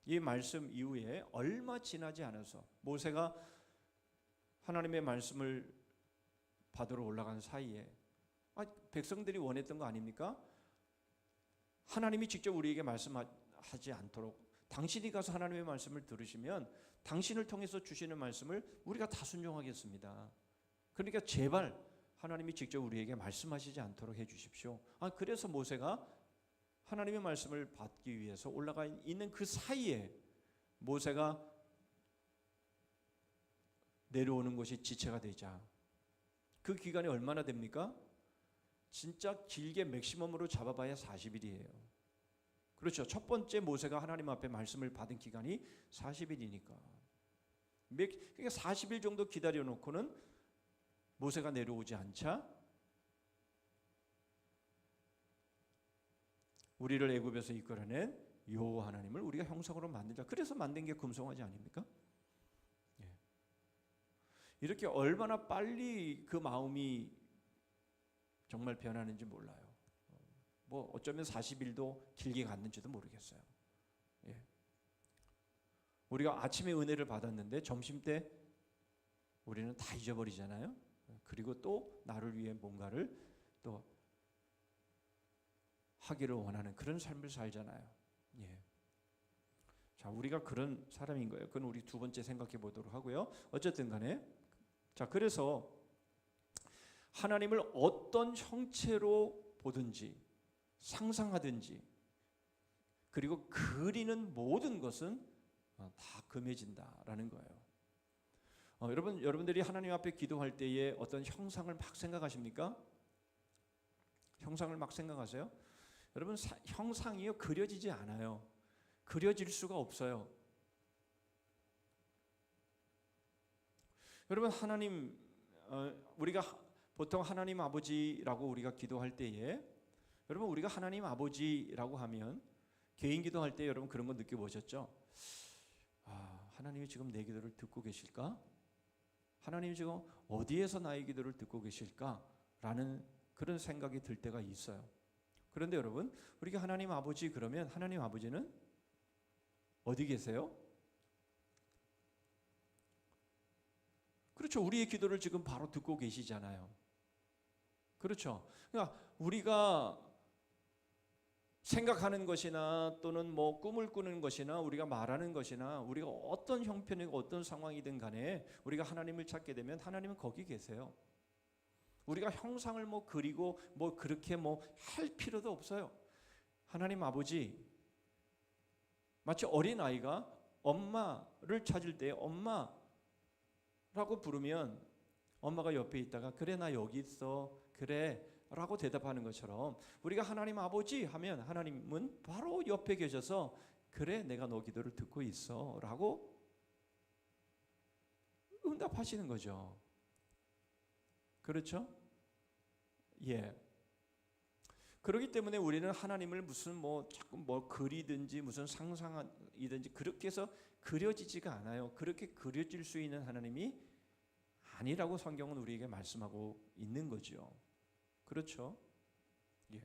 이 말씀 이후에 얼마 지나지 않아서 모세가 하나님의 말씀을 받으러 올라간 사이에 백성들이 원했던 거 아닙니까? 하나님이 직접 우리에게 말씀하지 않도록 당신이 가서 하나님의 말씀을 들으시면 당신을 통해서 주시는 말씀을 우리가 다 순종하겠습니다. 그러니까 제발 하나님이 직접 우리에게 말씀하시지 않도록 해주십시오. 그래서 모세가 하나님의 말씀을 받기 위해서 올라가 있는 그 사이에 모세가 내려오는 것이 지체가 되자 그 기간이 얼마나 됩니까? 진짜 길게 맥시멈으로 잡아봐야 40일이에요. 그렇죠. 첫 번째 모세가 하나님 앞에 말씀을 받은 기간이 40일이니까 그러니까 40일 정도 기다려 놓고는 모세가 내려오지 않자 우리를 애굽에서 이끌어낸 여호와 하나님을 우리가 형상으로 만들자. 그래서 만든 게 금송아지 아닙니까? 예. 이렇게 얼마나 빨리 그 마음이 정말 변하는지 몰라요. 뭐 어쩌면 40일도 길게 갔는지도 모르겠어요. 예. 우리가 아침에 은혜를 받았는데 점심 때 우리는 다 잊어버리잖아요. 그리고 또 나를 위해 뭔가를 또 하기를 원하는 그런 삶을 살잖아요. 예. 자, 우리가 그런 사람인 거예요. 그건 우리 두 번째 생각해 보도록 하고요. 어쨌든 간에 자, 그래서 하나님을 어떤 형체로 보든지 상상하든지 그리고 그리는 모든 것은 다 금해진다라는 거예요. 여러분들이 하나님 앞에 기도할 때에 어떤 형상을 막 생각하십니까? 형상을 막 생각하세요? 여러분 형상이요 그려지지 않아요. 그려질 수가 없어요. 여러분 하나님 우리가 보통 하나님 아버지라고 우리가 기도할 때에 여러분 우리가 하나님 아버지라고 하면 개인 기도할 때 여러분 그런 거 느껴보셨죠? 하나님이 지금 내 기도를 듣고 계실까? 하나님이 지금 어디에서 나의 기도를 듣고 계실까? 라는 그런 생각이 들 때가 있어요. 그런데 여러분 우리가 하나님 아버지 그러면 하나님 아버지는 어디 계세요? 그렇죠. 우리의 기도를 지금 바로 듣고 계시잖아요. 그렇죠. 그러니까 우리가 생각하는 것이나 또는 뭐 꿈을 꾸는 것이나 우리가 말하는 것이나 우리가 어떤 형편이고 어떤 상황이든 간에 우리가 하나님을 찾게 되면 하나님은 거기 계세요. 우리가 형상을 뭐 그리고 뭐 그렇게 뭐 할 필요도 없어요. 하나님 아버지 마치 어린아이가 엄마를 찾을 때 엄마라고 부르면 엄마가 옆에 있다가 그래 나 여기 있어 그래 라고 대답하는 것처럼 우리가 하나님 아버지 하면 하나님은 바로 옆에 계셔서 그래 내가 너 기도를 듣고 있어 라고 응답하시는 거죠. 그렇죠? 예. 그렇기 때문에 우리는 하나님을 무슨 뭐 자꾸 뭐 그리든지 무슨 상상이든지 그렇게 해서 그려지지가 않아요. 그렇게 그려질 수 있는 하나님이 아니라고 성경은 우리에게 말씀하고 있는 거죠. 그렇죠? 예.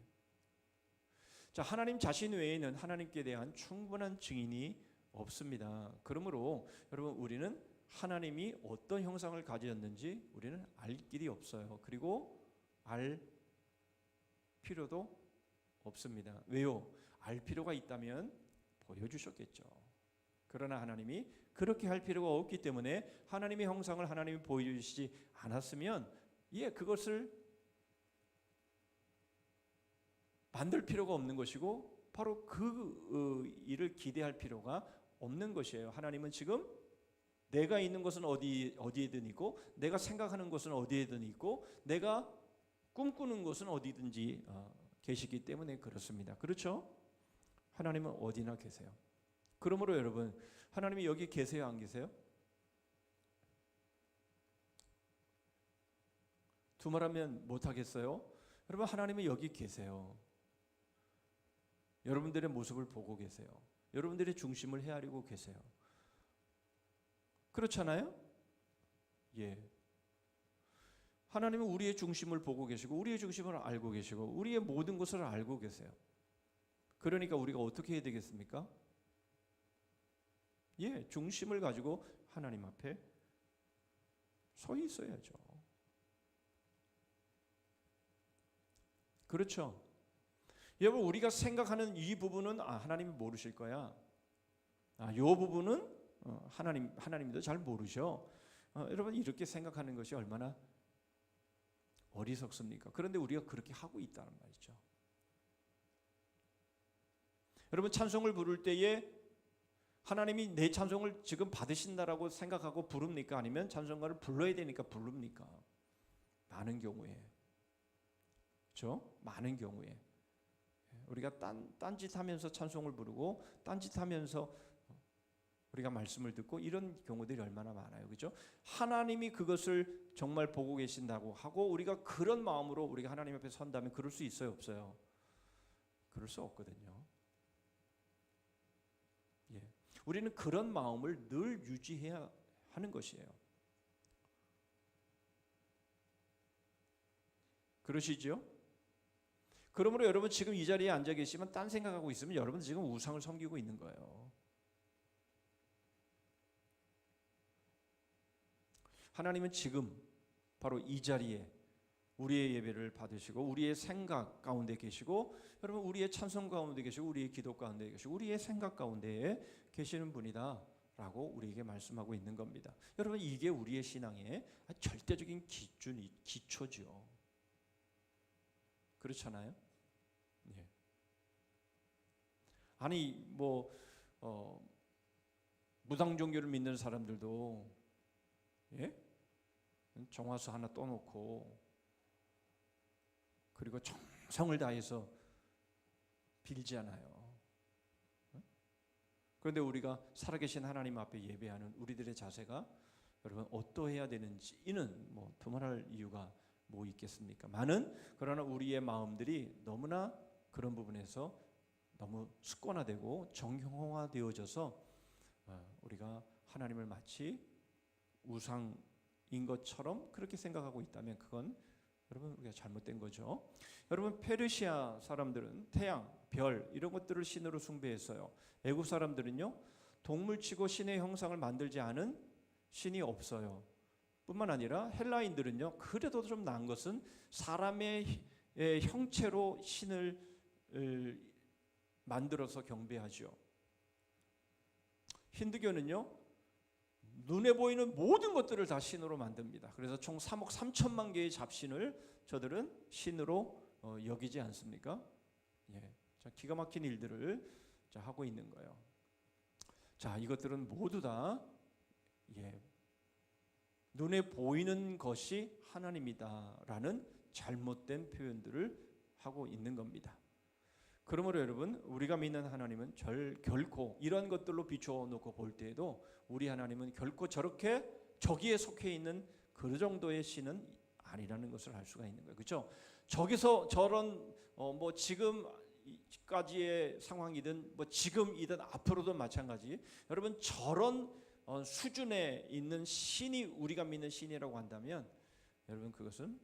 자, 하나님 자신 외에는 하나님께 대한 충분한 증인이 없습니다. 그러므로 여러분 우리는 하나님이 어떤 형상을 가지셨는지 우리는 알 길이 없어요. 그리고 알 필요도 없습니다. 왜요? 알 필요가 있다면 보여주셨겠죠. 그러나 하나님이 그렇게 할 필요가 없기 때문에 하나님의 형상을 하나님이 보여주시지 않았으면 그것을 만들 필요가 없는 것이고 바로 그 일을 기대할 필요가 없는 것이에요. 하나님은 지금 내가 있는 것은 어디에든 있고 내가 생각하는 것은 어디에든 있고 내가 꿈꾸는 것은 어디든지 계시기 때문에 그렇습니다. 그렇죠? 하나님은 어디나 계세요. 그러므로 여러분 하나님이 여기 계세요 안 계세요? 두말하면 못하겠어요? 여러분 하나님은 여기 계세요. 여러분들의 모습을 보고 계세요. 여러분들의 중심을 헤아리고 계세요. 그렇잖아요? 예. 하나님은 우리의 중심을 보고 계시고 우리의 중심을 알고 계시고 우리의 모든 것을 알고 계세요. 그러니까 우리가 어떻게 해야 되겠습니까? 예, 중심을 가지고 하나님 앞에 서 있어야죠. 그렇죠? 여러분, 우리가 생각하는 이 부분은 하나님이 모르실 거야. 이 부분은 하나님도 잘 모르셔. 여러분, 이렇게 생각하는 것이 얼마나 어리석습니까? 그런데 우리가 그렇게 하고 있다는 말이죠. 여러분, 찬송을 부를 때에 하나님이 내 찬송을 지금 받으신다라고 생각하고 부릅니까? 아니면 찬송가를 불러야 되니까 부릅니까? 많은 경우에, 그렇죠? 많은 경우에 우리가 딴짓하면서 찬송을 부르고 딴짓하면서 우리가 말씀을 듣고 이런 경우들이 얼마나 많아요, 그렇죠? 하나님이 그것을 정말 보고 계신다고 하고 우리가 그런 마음으로 우리가 하나님 앞에 선다면 그럴 수 있어요, 없어요? 그럴 수 없거든요. 예, 우리는 그런 마음을 늘 유지해야 하는 것이에요. 그러시죠? 그러므로 여러분 지금 이 자리에 앉아 계시면 딴 생각하고 있으면 여러분 지금 우상을 섬기고 있는 거예요. 하나님은 지금 바로 이 자리에 우리의 예배를 받으시고 우리의 생각 가운데 계시고 여러분 우리의 찬송 가운데 계시고 우리의 기도 가운데 계시고 우리의 생각 가운데 계시는 분이다 라고 우리에게 말씀하고 있는 겁니다. 여러분, 이게 우리의 신앙의 절대적인 기초죠. 그렇잖아요? 예. 아니 무당 종교를 믿는 사람들도 예? 정화수 하나 떠놓고 그리고 정성을 다해서 빌잖아요. 그런데 우리가 살아계신 하나님 앞에 예배하는 우리들의 자세가 여러분 어떠해야 되는지는 두말할 이유가 뭐 있겠습니까? 그러나 우리의 마음들이 너무나 그런 부분에서 너무 습관화되고 정형화되어져서 우리가 하나님을 마치 우상인 것처럼 그렇게 생각하고 있다면 그건 여러분 우리가 잘못된 거죠. 여러분, 페르시아 사람들은 태양, 별 이런 것들을 신으로 숭배했어요. 애굽 사람들은요 동물치고 신의 형상을 만들지 않은 신이 없어요. 뿐만 아니라 헬라인들은요 그래도 좀 나은 것은 사람의 형체로 신을 만들어서 경배하죠. 힌두교는요 눈에 보이는 모든 것들을 다 신으로 만듭니다. 그래서 총 3억 3천만 개의 잡신을 저들은 신으로 여기지 않습니까? 예, 자, 기가 막힌 일들을 하고 있는 거예요. 자, 이것들은 모두 다 눈에 보이는 것이 하나님이다라는 잘못된 표현들을 하고 있는 겁니다. 그러므로 여러분 우리가 믿는 하나님은 결코 이런 것들로 비춰놓고 볼 때에도 우리 하나님은 결코 저기에 속해 있는 그 정도의 신은 아니라는 것을 알 수가 있는 거예요. 그렇죠? 저기서 저런 지금까지의 상황이든 지금이든 앞으로도 마찬가지. 여러분 저런 수준에 있는 신이 우리가 믿는 신이라고 한다면 여러분 그것은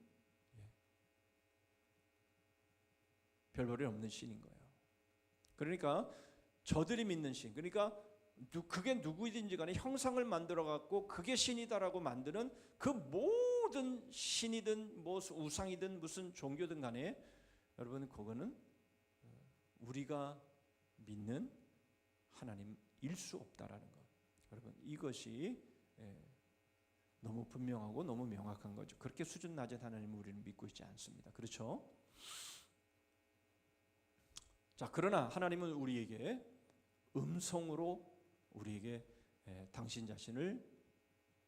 별볼이 없는 신인 거예요. 그러니까 저들이 믿는 신, 그러니까 그게 누구든지 간에 형상을 만들어 갖고 그게 신이다라고 만드는 그 모든 신이든 우상이든 무슨 종교든 간에 여러분 그거는 우리가 믿는 하나님일 수 없다라는 것. 여러분 이것이 너무 분명하고 너무 명확한 거죠. 그렇게 수준 낮은 하나님을 우리는 믿고 있지 않습니다. 그렇죠? 자, 그러나 하나님은 우리에게 음성으로 우리에게 당신 자신을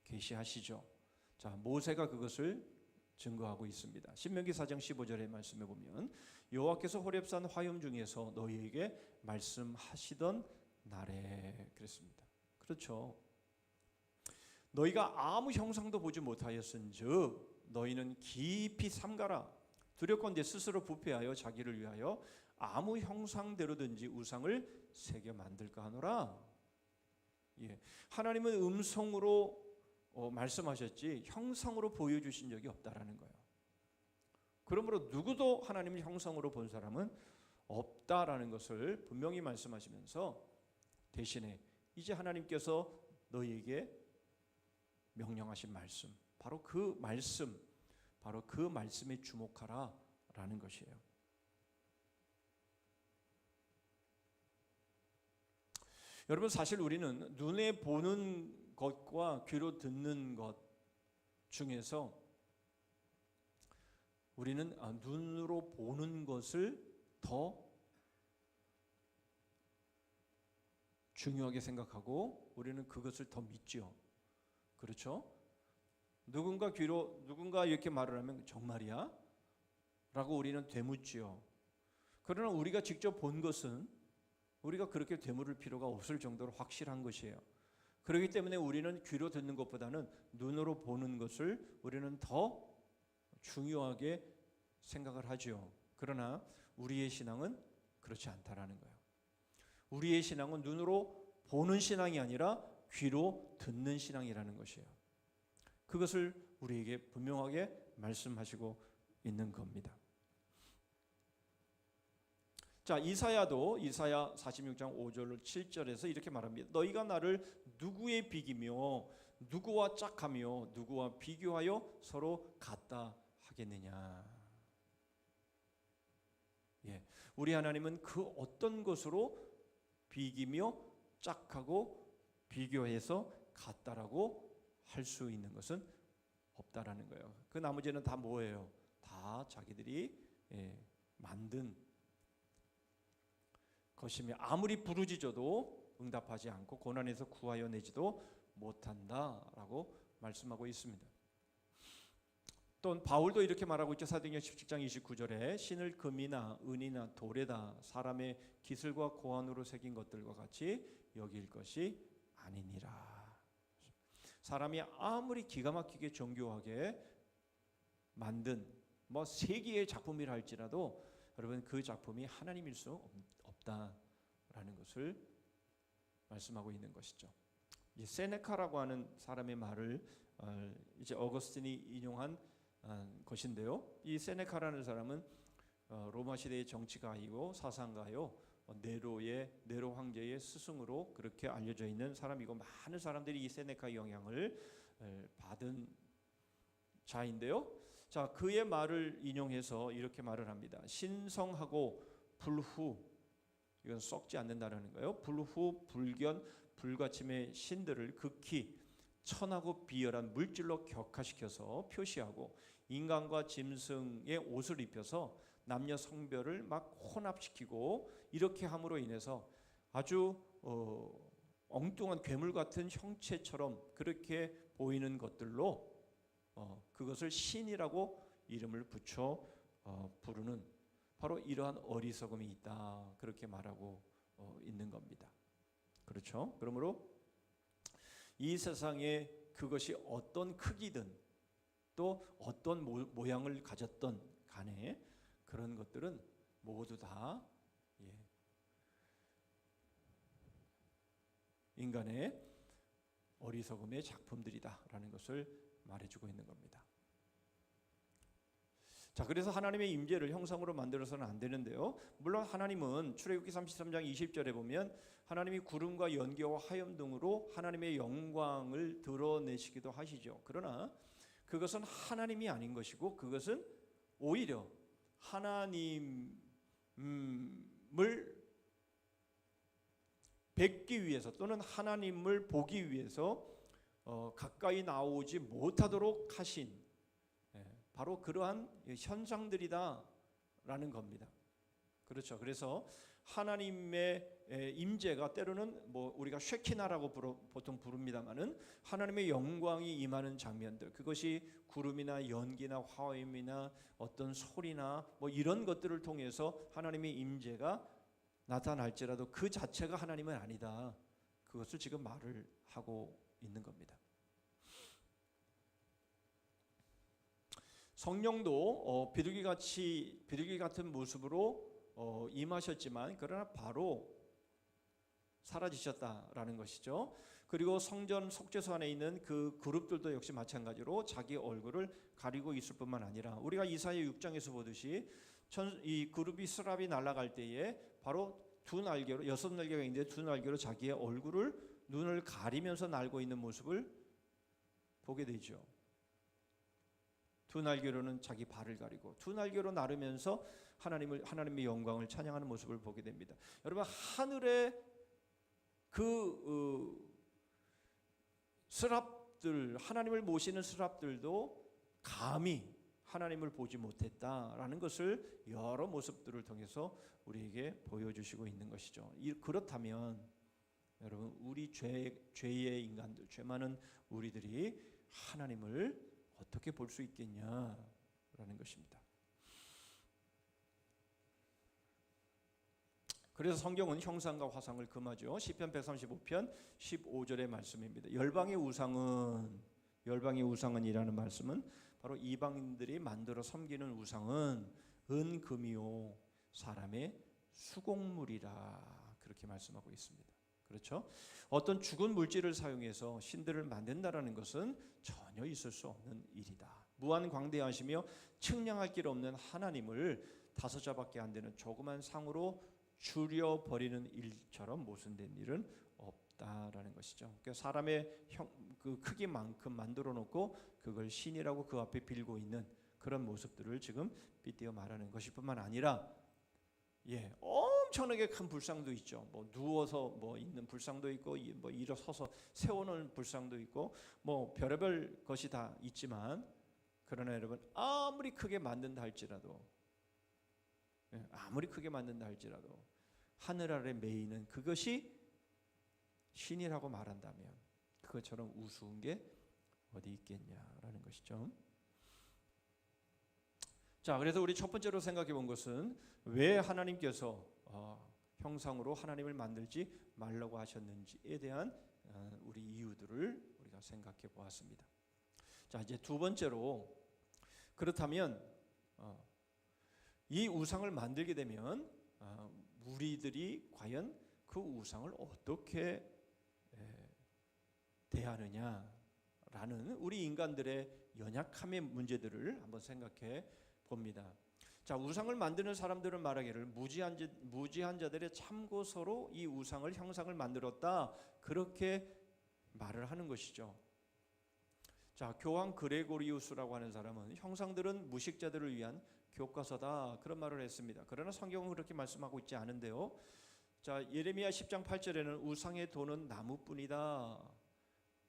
계시하시죠. 자, 모세가 그것을 증거하고 있습니다. 신명기 4장 15절의 말씀에 보면 여호와께서 호렙산 화염 중에서 너희에게 말씀하시던 날에 그랬습니다. 그렇죠. 너희가 아무 형상도 보지 못하였은즉 너희는 깊이 삼가라. 두렵건대 스스로 부패하여 자기를 위하여 아무 형상대로든지 우상을 새겨 만들까 하노라. 예, 하나님은 음성으로 말씀하셨지 형상으로 보여주신 적이 없다라는 거예요. 그러므로 누구도 하나님을 형상으로 본 사람은 없다라는 것을 분명히 말씀하시면서 대신에 이제 하나님께서 너희에게 명령하신 말씀, 바로 그 말씀에 주목하라라는 것이에요. 여러분, 사실 우리는 눈에 보는 것과 귀로 듣는 것 중에서 우리는 눈으로 보는 것을 더 중요하게 생각하고 우리는 그것을 더 믿죠. 그렇죠? 누군가 이렇게 말을 하면 정말이야? 라고 우리는 되묻지요. 그러나 우리가 직접 본 것은 우리가 그렇게 되물을 필요가 없을 정도로 확실한 것이에요. 그렇기 때문에 우리는 귀로 듣는 것보다는 눈으로 보는 것을 우리는 더 중요하게 생각을 하죠. 그러나 우리의 신앙은 그렇지 않다라는 거예요. 우리의 신앙은 눈으로 보는 신앙이 아니라 귀로 듣는 신앙이라는 것이에요. 그것을 우리에게 분명하게 말씀하시고 있는 겁니다. 자, 이사야도 이사야 46장 5절 7절에서 이렇게 말합니다. 너희가 나를 누구에 비기며 누구와 짝하며 누구와 비교하여 서로 같다 하겠느냐. 예, 우리 하나님은 그 어떤 것으로 비기며 짝하고 비교해서 같다라고 할 수 있는 것은 없다라는 거예요. 그 나머지는 다 뭐예요? 다 자기들이 만든 것이며 아무리 부르짖어도 응답하지 않고 고난에서 구하여 내지도 못한다라고 말씀하고 있습니다. 또 바울도 이렇게 말하고 있죠. 사도행전 17장 29절에 신을 금이나 은이나 돌에다 사람의 기술과 고안으로 새긴 것들과 같이 여길 것이 아니니라. 사람이 아무리 기가 막히게 정교하게 만든 세계의 작품이라 할지라도 여러분 그 작품이 하나님일 수 없다라는 것을 말씀하고 있는 것이죠. 이 세네카라고 하는 사람의 말을 이제 어거스틴이 인용한 것인데요. 이 세네카라는 사람은 로마 시대의 정치가이고 사상가요. 네로 황제의 스승으로 그렇게 알려져 있는 사람이고 많은 사람들이 이 세네카의 영향을 받은 자인데요. 자, 그의 말을 인용해서 이렇게 말을 합니다. 신성하고 불후, 이건 썩지 않는다라는 거예요. 불후, 불견, 불가침의 신들을 극히 천하고 비열한 물질로 격화시켜서 표시하고 인간과 짐승의 옷을 입혀서 남녀 성별을 막 혼합시키고 이렇게 함으로 인해서 아주 엉뚱한 괴물 같은 형체처럼 그렇게 보이는 것들로 그것을 신이라고 이름을 붙여 부르는 바로 이러한 어리석음이 있다, 그렇게 말하고 있는 겁니다. 그렇죠? 그러므로 이 세상에 그것이 어떤 크기든 또 어떤 모양을 가졌던 간에 그런 것들은 모두 다 인간의 어리석음의 작품들이다라는 것을 말해주고 있는 겁니다. 자, 그래서 하나님의 임재를 형상으로 만들어서는 안 되는데요. 물론 하나님은 출애굽기 33장 20절에 보면 하나님이 구름과 연기와 화염 등으로 하나님의 영광을 드러내시기도 하시죠. 그러나 그것은 하나님이 아닌 것이고 그것은 오히려 하나님을 뵙기 위해서 또는 하나님을 보기 위해서 가까이 나오지 못하도록 하신 바로 그러한 현상들이다라는 겁니다. 그렇죠. 그래서 하나님의 임재가 때로는 우리가 쉐키나라고 보통 부릅니다만은 하나님의 영광이 임하는 장면들, 그것이 구름이나 연기나 화염이나 어떤 소리나 이런 것들을 통해서 하나님의 임재가 나타날지라도 그 자체가 하나님은 아니다. 그것을 지금 말을 하고 있는 겁니다. 성령도 비둘기 같은 모습으로 임하셨지만 그러나 바로 사라지셨다라는 것이죠. 그리고 성전 속죄소 안에 있는 그 그룹들도 역시 마찬가지로 자기 얼굴을 가리고 있을 뿐만 아니라 우리가 이사야 6장에서 보듯이 이 그룹이 스랍이 날아갈 때에 바로 두 날개로, 6날개가 있는데 두 날개로 자기의 얼굴을, 눈을 가리면서 날고 있는 모습을 보게 되죠. 두 날개로는 자기 발을 가리고 두 날개로 나르면서 하나님의 영광을 찬양하는 모습을 보게 됩니다. 여러분, 하늘의 스랍들, 하나님을 모시는 스랍들도 감히 하나님을 보지 못했다라는 것을 여러 모습들을 통해서 우리에게 보여주시고 있는 것이죠. 그렇다면 여러분, 우리 죄의 인간들, 죄 많은 우리들이 하나님을 어떻게 볼 수 있겠냐라는 것입니다. 그래서 성경은 형상과 화상을 금하죠. 시편 135편 15절의 말씀입니다. 열방의 우상은이라는 말씀은 바로 이방인들이 만들어 섬기는 우상은 은금이요 사람의 수공물이라, 그렇게 말씀하고 있습니다. 그렇죠? 어떤 죽은 물질을 사용해서 신들을 만든다라는 것은 전혀 있을 수 없는 일이다. 무한 광대하시며 측량할 길 없는 하나님을 5자밖에 안 되는 조그만 상으로 줄여버리는 일처럼 모순된 일은 없다라는 것이죠. 그러니까 사람의 그 크기만큼 만들어 놓고 그걸 신이라고 그 앞에 빌고 있는 그런 모습들을 지금 빗대어 말하는 것일 뿐만 아니라, 엄청나게 큰 불상도 있죠. 뭐 누워서 뭐 있는 불상도 있고, 뭐 일어서서 세우는 불상도 있고, 뭐 별의별 것이 다 있지만, 그러나 여러분, 아무리 크게 만든다 할지라도 하늘 아래 메이는 그것이 신이라고 말한다면 그것처럼 우스운 게 어디 있겠냐라는 것이죠. 자, 그래서 우리 첫 번째로 생각해 본 것은 왜 하나님께서 형상으로 하나님을 만들지 말라고 하셨는지에 대한 우리 이유들을 우리가 생각해 보았습니다. 자, 이제 두 번째로, 그렇다면 이 우상을 만들게 되면 우리들이 과연 그 우상을 어떻게 대하느냐라는 우리 인간들의 연약함의 문제들을 한번 생각해 봅니다. 자, 우상을 만드는 사람들은 말하기를 무지한 자들의 참고서로 이 우상을, 형상을 만들었다, 그렇게 말을 하는 것이죠. 자, 교황 그레고리우스라고 하는 사람은 형상들은 무식자들을 위한 교과서다, 그런 말을 했습니다. 그러나 성경은 그렇게 말씀하고 있지 않은데요. 자, 예레미야 10장 8절에는 우상의 도는 나무뿐이다.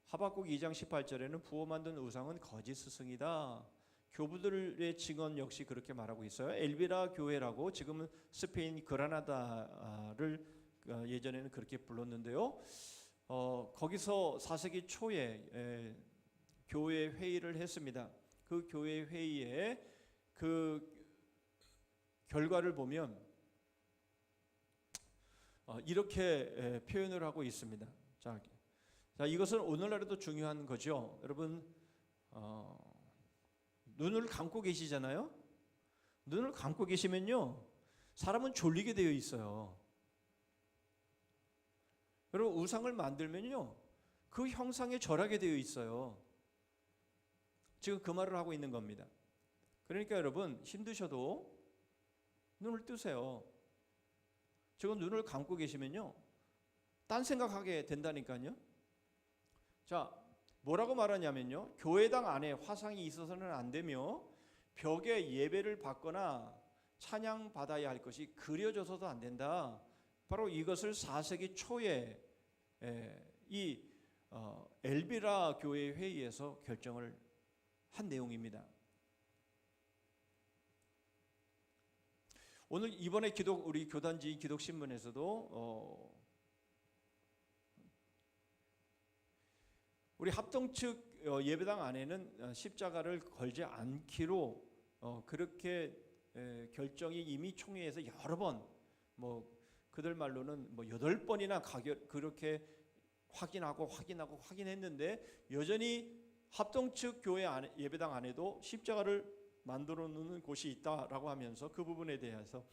하박국 2장 18절에는 부어 만든 우상은 거짓 스승이다. 교부들의 증언 역시 그렇게 말하고 있어요. 엘비라 교회라고, 지금은 스페인 그라나다를 예전에는 그렇게 불렀는데요. 거기서 4세기 초에 교회 회의를 했습니다. 그 교회 회의에 그 결과를 보면 이렇게 표현을 하고 있습니다. 자, 이것은 오늘날에도 중요한 거죠. 여러분, 눈을 감고 계시잖아요. 눈을 감고 계시면요, 사람은 졸리게 되어 있어요. 여러분, 우상을 만들면요, 그 형상에 절하게 되어 있어요. 지금 그 말을 하고 있는 겁니다. 그러니까 여러분, 힘드셔도 눈을 뜨세요. 지금 눈을 감고 계시면요, 딴 생각하게 된다니까요. 자, 뭐라고 말하냐면요, 교회당 안에 화상이 있어서는 안 되며 벽에 예배를 받거나 찬양 받아야 할 것이 그려져서도 안 된다. 바로 이것을 4세기 초에 이 엘비라 교회 회의에서 결정을 한 내용입니다. 오늘 이번에 우리 교단지 기독신문에서도 우리 합동 측 예배당 안에는 십자가를 걸지 않기로 그렇게 결정이 이미 총회에서 여러 번, 뭐 그들 말로는 뭐 8번이나 그렇게 확인했는데 여전히 합동 측 교회 안에, 예배당 안에도 십자가를 만들어 놓는 곳이 있다라고 하면서 그 부분에 대해서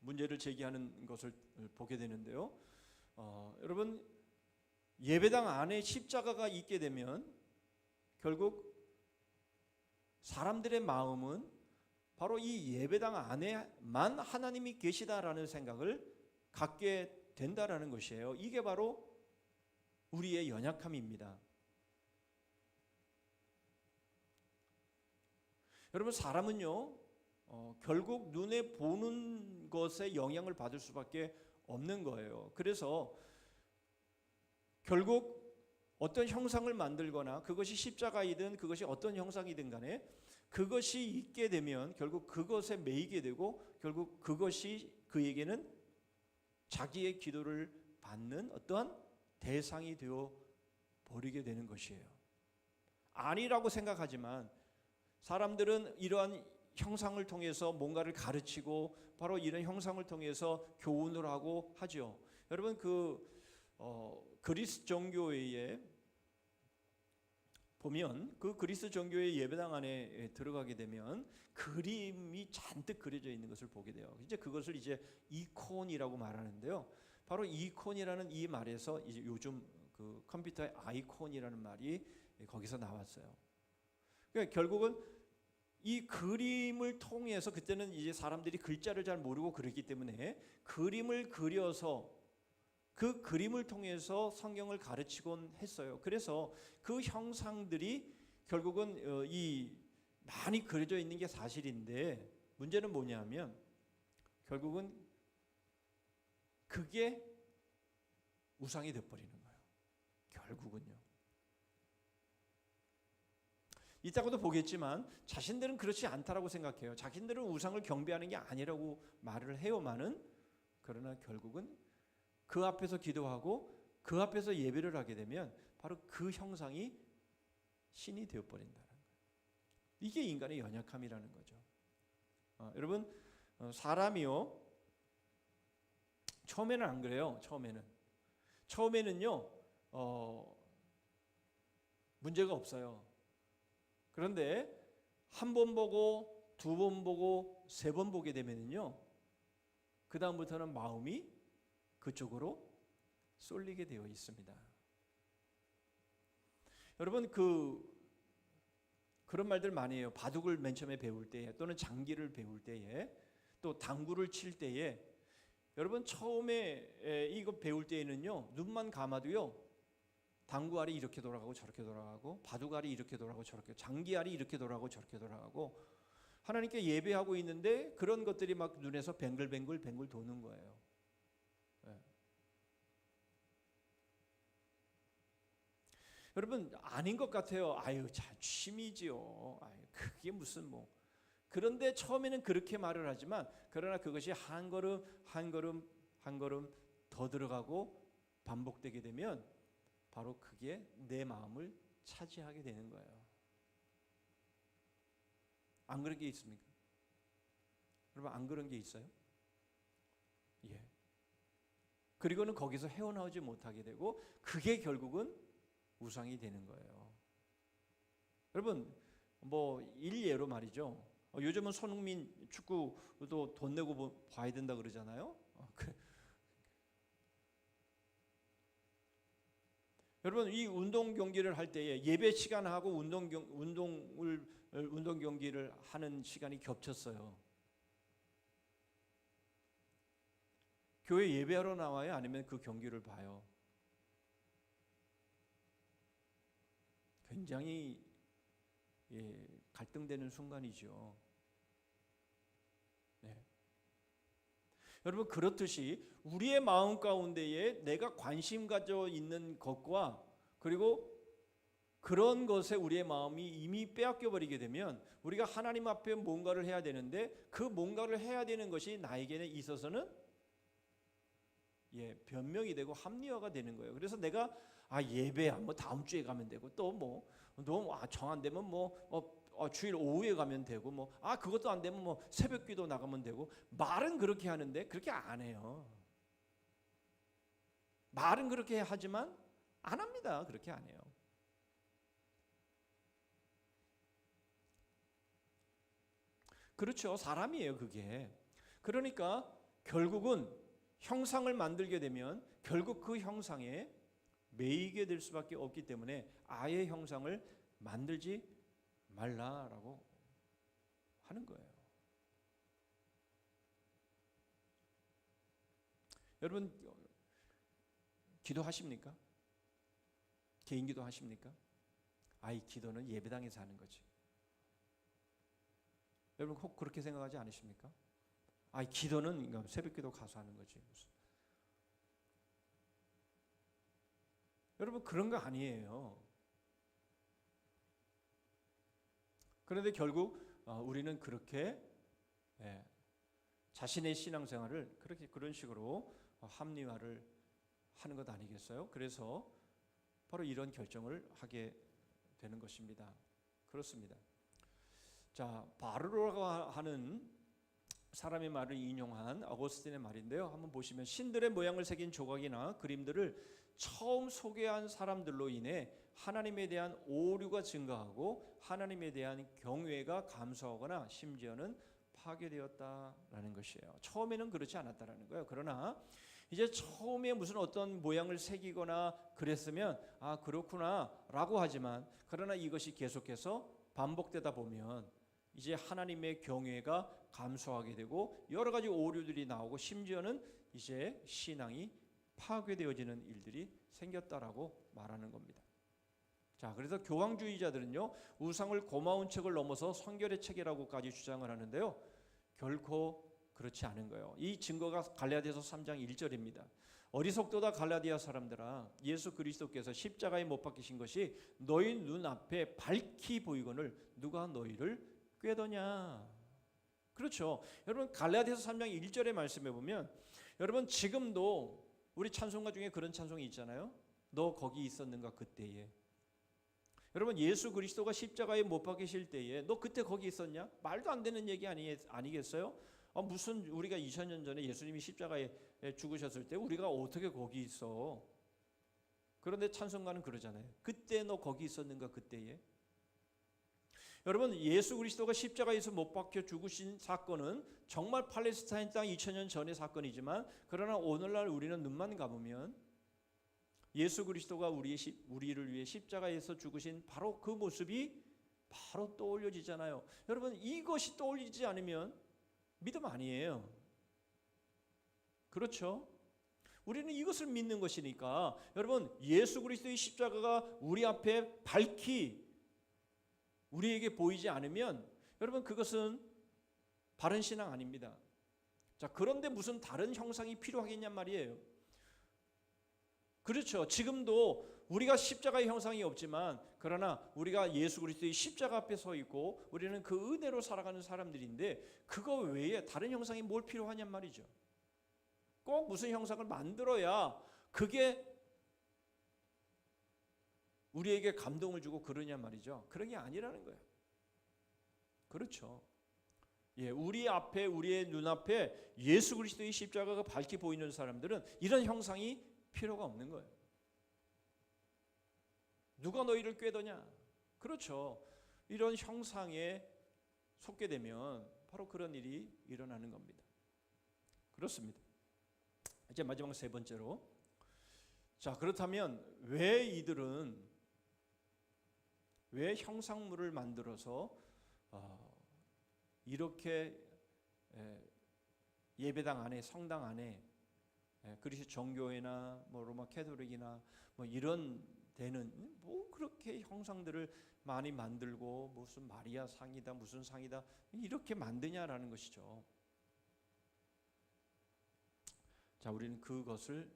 문제를 제기하는 것을 보게 되는데요. 여러분, 예배당 안에 십자가가 있게 되면 결국 사람들의 마음은 바로 이 예배당 안에만 하나님이 계시다라는 생각을 갖게 된다라는 것이에요. 이게 바로 우리의 연약함입니다. 여러분, 사람은요 결국 눈에 보는 것에 영향을 받을 수밖에 없는 거예요. 그래서 결국 어떤 형상을 만들거나 그것이 십자가이든 그것이 어떤 형상이든 간에 그것이 있게 되면 결국 그것에 매이게 되고 결국 그것이 그에게는 자기의 기도를 받는 어떠한 대상이 되어 버리게 되는 것이에요. 아니라고 생각하지만 사람들은 이러한 형상을 통해서 뭔가를 가르치고 바로 이런 형상을 통해서 교훈을 하고 하죠. 여러분, 그리스 정교회에 보면 그 그리스 정교회 예배당 안에 들어가게 되면 그림이 잔뜩 그려져 있는 것을 보게 돼요. 이제 그것을 이제 이콘이라고 말하는데요. 바로 이콘이라는 이 말에서 이제 요즘 그 컴퓨터의 아이콘이라는 말이 거기서 나왔어요. 그러니까 결국은 이 그림을 통해서, 그때는 이제 사람들이 글자를 잘 모르고 그랬기 때문에 그림을 그려서 그 그림을 통해서 성경을 가르치곤 했어요. 그래서 그 형상들이 결국은 이 많이 그려져 있는 게 사실인데, 문제는 뭐냐면 결국은 그게 우상이 되어버리는 거예요. 결국은요. 이따가도 보겠지만 자신들은 그렇지 않다라고 생각해요. 자신들은 우상을 경배하는 게 아니라고 말을 해요만은, 그러나 결국은 그 앞에서 기도하고 그 앞에서 예배를 하게 되면 바로 그 형상이 신이 되어버린다는 거예요. 이게 인간의 연약함이라는 거죠. 여러분, 사람이요 처음에는 안 그래요. 처음에는요 문제가 없어요. 그런데 한 번 보고 두 번 보고 세 번 보게 되면은요, 그 다음부터는 마음이 그쪽으로 쏠리게 되어 있습니다. 여러분, 그런 말들 많이 해요. 바둑을 맨 처음에 배울 때에, 또는 장기를 배울 때에, 또 당구를 칠 때에, 여러분 처음에 이거 배울 때에는요 눈만 감아도요 당구 알이 이렇게 돌아가고 저렇게 돌아가고, 바둑 알이 이렇게 돌아가고 저렇게, 장기 알이 이렇게 돌아가고 저렇게 돌아가고, 하나님께 예배하고 있는데 그런 것들이 막 눈에서 뱅글뱅글 도는 거예요. 네. 여러분, 아닌 것 같아요. 아유, 참 취미지요. 아유, 그게 무슨 뭐. 그런데 처음에는 그렇게 말을 하지만, 그러나 그것이 한 걸음 더 들어가고 반복되게 되면 바로 그게 내 마음을 차지하게 되는 거예요. 안 그런 게 있습니까? 여러분, 안 그런 게 있어요? 예. 그리고는 거기서 헤어나오지 못하게 되고 그게 결국은 우상이 되는 거예요. 여러분, 뭐 일례로 말이죠. 요즘은 손흥민 축구도 돈 내고 봐야 된다 그러잖아요. 여러분, 이 운동 경기를 할 때에 예배 시간하고 운동 경기를 하는 시간이 겹쳤어요. 교회 예배하러 나와요? 아니면 그 경기를 봐요? 굉장히 갈등되는 순간이죠. 네. 여러분, 그렇듯이 우리의 마음 가운데에 내가 관심 가져 있는 것과, 그리고 그런 것에 우리의 마음이 이미 빼앗겨 버리게 되면 우리가 하나님 앞에 뭔가를 해야 되는데, 그 뭔가를 해야 되는 것이 나에게 있어서는 변명이 되고 합리화가 되는 거예요. 그래서 내가 예배야 뭐 다음 주에 가면 되고, 또 뭐 너무 정 안 되면 주일 오후에 가면 되고, 그것도 안 되면 새벽기도 나가면 되고, 말은 그렇게 하는데 그렇게 안 해요. 말은 그렇게 하지만 안 합니다. 그렇게 안 해요. 그렇죠. 사람이에요, 그게. 그러니까 결국은 형상을 만들게 되면 결국 그 형상에 매이게 될 수밖에 없기 때문에 아예 형상을 만들지 말라라고 하는 거예요. 여러분 기도하십니까? 개인 기도 하십니까? 이 기도는 예배당에서 하는 거지. 여러분 혹 그렇게 생각하지 않으십니까? 기도는 새벽기도 가서 하는 거지. 여러분 그런 거 아니에요. 그런데 결국 우리는 그렇게 자신의 신앙생활을 그런 식으로 합리화를 하는 것 아니겠어요? 그래서 바로 이런 결정을 하게 되는 것입니다. 그렇습니다. 자, 바르로라고 하는 사람의 말을 인용한 어거스틴의 말인데요. 한번 보시면 신들의 모양을 새긴 조각이나 그림들을 처음 소개한 사람들로 인해 하나님에 대한 오류가 증가하고 하나님에 대한 경외가 감소하거나 심지어는 파괴되었다라는 것이에요. 처음에는 그렇지 않았다라는 거예요. 그러나 이제 처음에 무슨 어떤 모양을 새기거나 그랬으면 그렇구나라고 하지만 그러나 이것이 계속해서 반복되다 보면 이제 하나님의 경외가 감소하게 되고 여러 가지 오류들이 나오고 심지어는 이제 신앙이 파괴되어지는 일들이 생겼다라고 말하는 겁니다. 자, 그래서 교황주의자들은요 우상을 고마운 척을 넘어서 성결의 책이라고까지 주장을 하는데요, 결코 그렇지 않은 거예요. 이 증거가 갈라디아서 3장 1절입니다. 어리석도다 갈라디아 사람들아, 예수 그리스도께서 십자가에 못 박히신 것이 너희 눈앞에 밝히 보이거늘 누가 너희를 꾀더냐. 그렇죠. 여러분 갈라디아서 3장 1절의 말씀에 보면 여러분 지금도 우리 찬송가 중에 그런 찬송이 있잖아요. 너 거기 있었는가 그때에. 여러분 예수 그리스도가 십자가에 못 박히실 때에 너 그때 거기 있었냐? 말도 안 되는 얘기 아니겠어요? 무슨 우리가 2000년 전에 예수님이 십자가에 죽으셨을 때 우리가 어떻게 거기 있어? 그런데 찬송가는 그러잖아요. 그때 너 거기 있었는가 그때에? 여러분 예수 그리스도가 십자가에서 못 박혀 죽으신 사건은 정말 팔레스타인 땅 2000년 전의 사건이지만 그러나 오늘날 우리는 눈만 감으면 예수 그리스도가 우리를 위해 십자가에서 죽으신 바로 그 모습이 바로 떠올려지잖아요. 여러분 이것이 떠올리지 않으면 믿음 아니에요. 그렇죠? 우리는 이것을 믿는 것이니까 여러분 예수 그리스도의 십자가가 우리 앞에 밝히 우리에게 보이지 않으면 여러분 그것은 바른 신앙 아닙니다. 자, 그런데 무슨 다른 형상이 필요하겠냔 말이에요. 그렇죠. 지금도 우리가 십자가의 형상이 없지만 그러나 우리가 예수 그리스도의 십자가 앞에 서 있고 우리는 그 은혜로 살아가는 사람들인데 그거 외에 다른 형상이 뭘 필요하냔 말이죠. 꼭 무슨 형상을 만들어야 그게 우리에게 감동을 주고 그러냐 말이죠. 그런 게 아니라는 거예요. 그렇죠. 우리 앞에 우리의 눈앞에 예수 그리스도의 십자가가 밝게 보이는 사람들은 이런 형상이 필요가 없는 거예요. 누가 너희를 꾀더냐? 그렇죠. 이런 형상에 속게 되면 바로 그런 일이 일어나는 겁니다. 그렇습니다. 이제 마지막 세 번째로, 자 그렇다면 왜 형상물을 만들어서 이렇게 예배당 안에 성당 안에 그리스 정교회나 로마 캐톨릭이나 이런 데는 그렇게 형상들을 많이 만들고 무슨 마리아 상이다 무슨 상이다 이렇게 만드냐라는 것이죠. 자, 우리는 그것을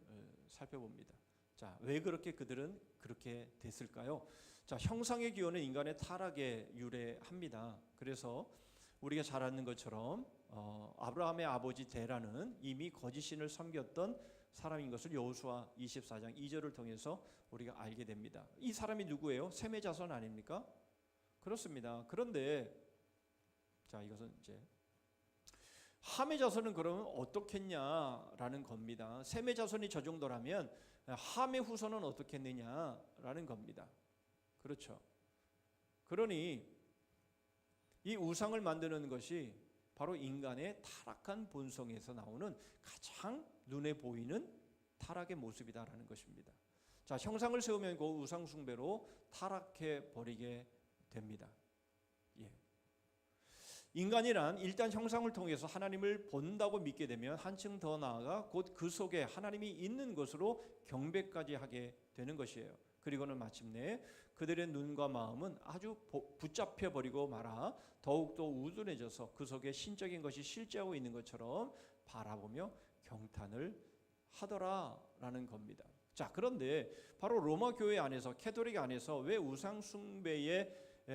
살펴봅니다. 자, 왜 그들은 그렇게 됐을까요? 자, 형상의 기원은 인간의 타락에 유래합니다. 그래서 우리가 잘 아는 것처럼 아브라함의 아버지 데라는 이미 거짓 신을 섬겼던 사람인 것을 여호수아 24장 2절을 통해서 우리가 알게 됩니다. 이 사람이 누구예요? 셈의 자손 아닙니까? 그렇습니다. 그런데 자, 이것은 이제 함의 자손은 그러면 어떻겠냐라는 겁니다. 셈의 자손이 저 정도라면 함의 후손은 어떻겠느냐라는 겁니다. 그렇죠. 그러니 이 우상을 만드는 것이 바로 인간의 타락한 본성에서 나오는 가장 눈에 보이는 타락의 모습이다라는 것입니다. 자, 형상을 세우면 그 우상 숭배로 타락해 버리게 됩니다. 인간이란 일단 형상을 통해서 하나님을 본다고 믿게 되면 한층 더 나아가 곧 그 속에 하나님이 있는 것으로 경배까지 하게 되는 것이에요. 그리고는 마침내 그들의 눈과 마음은 아주 붙잡혀 버리고 말아 더욱더 우둔해져서 그 속에 신적인 것이 실제하고 있는 것처럼 바라보며 경탄을 하더라라는 겁니다. 자, 그런데 바로 로마 교회 안에서, 캐톨릭 안에서 왜 우상 숭배의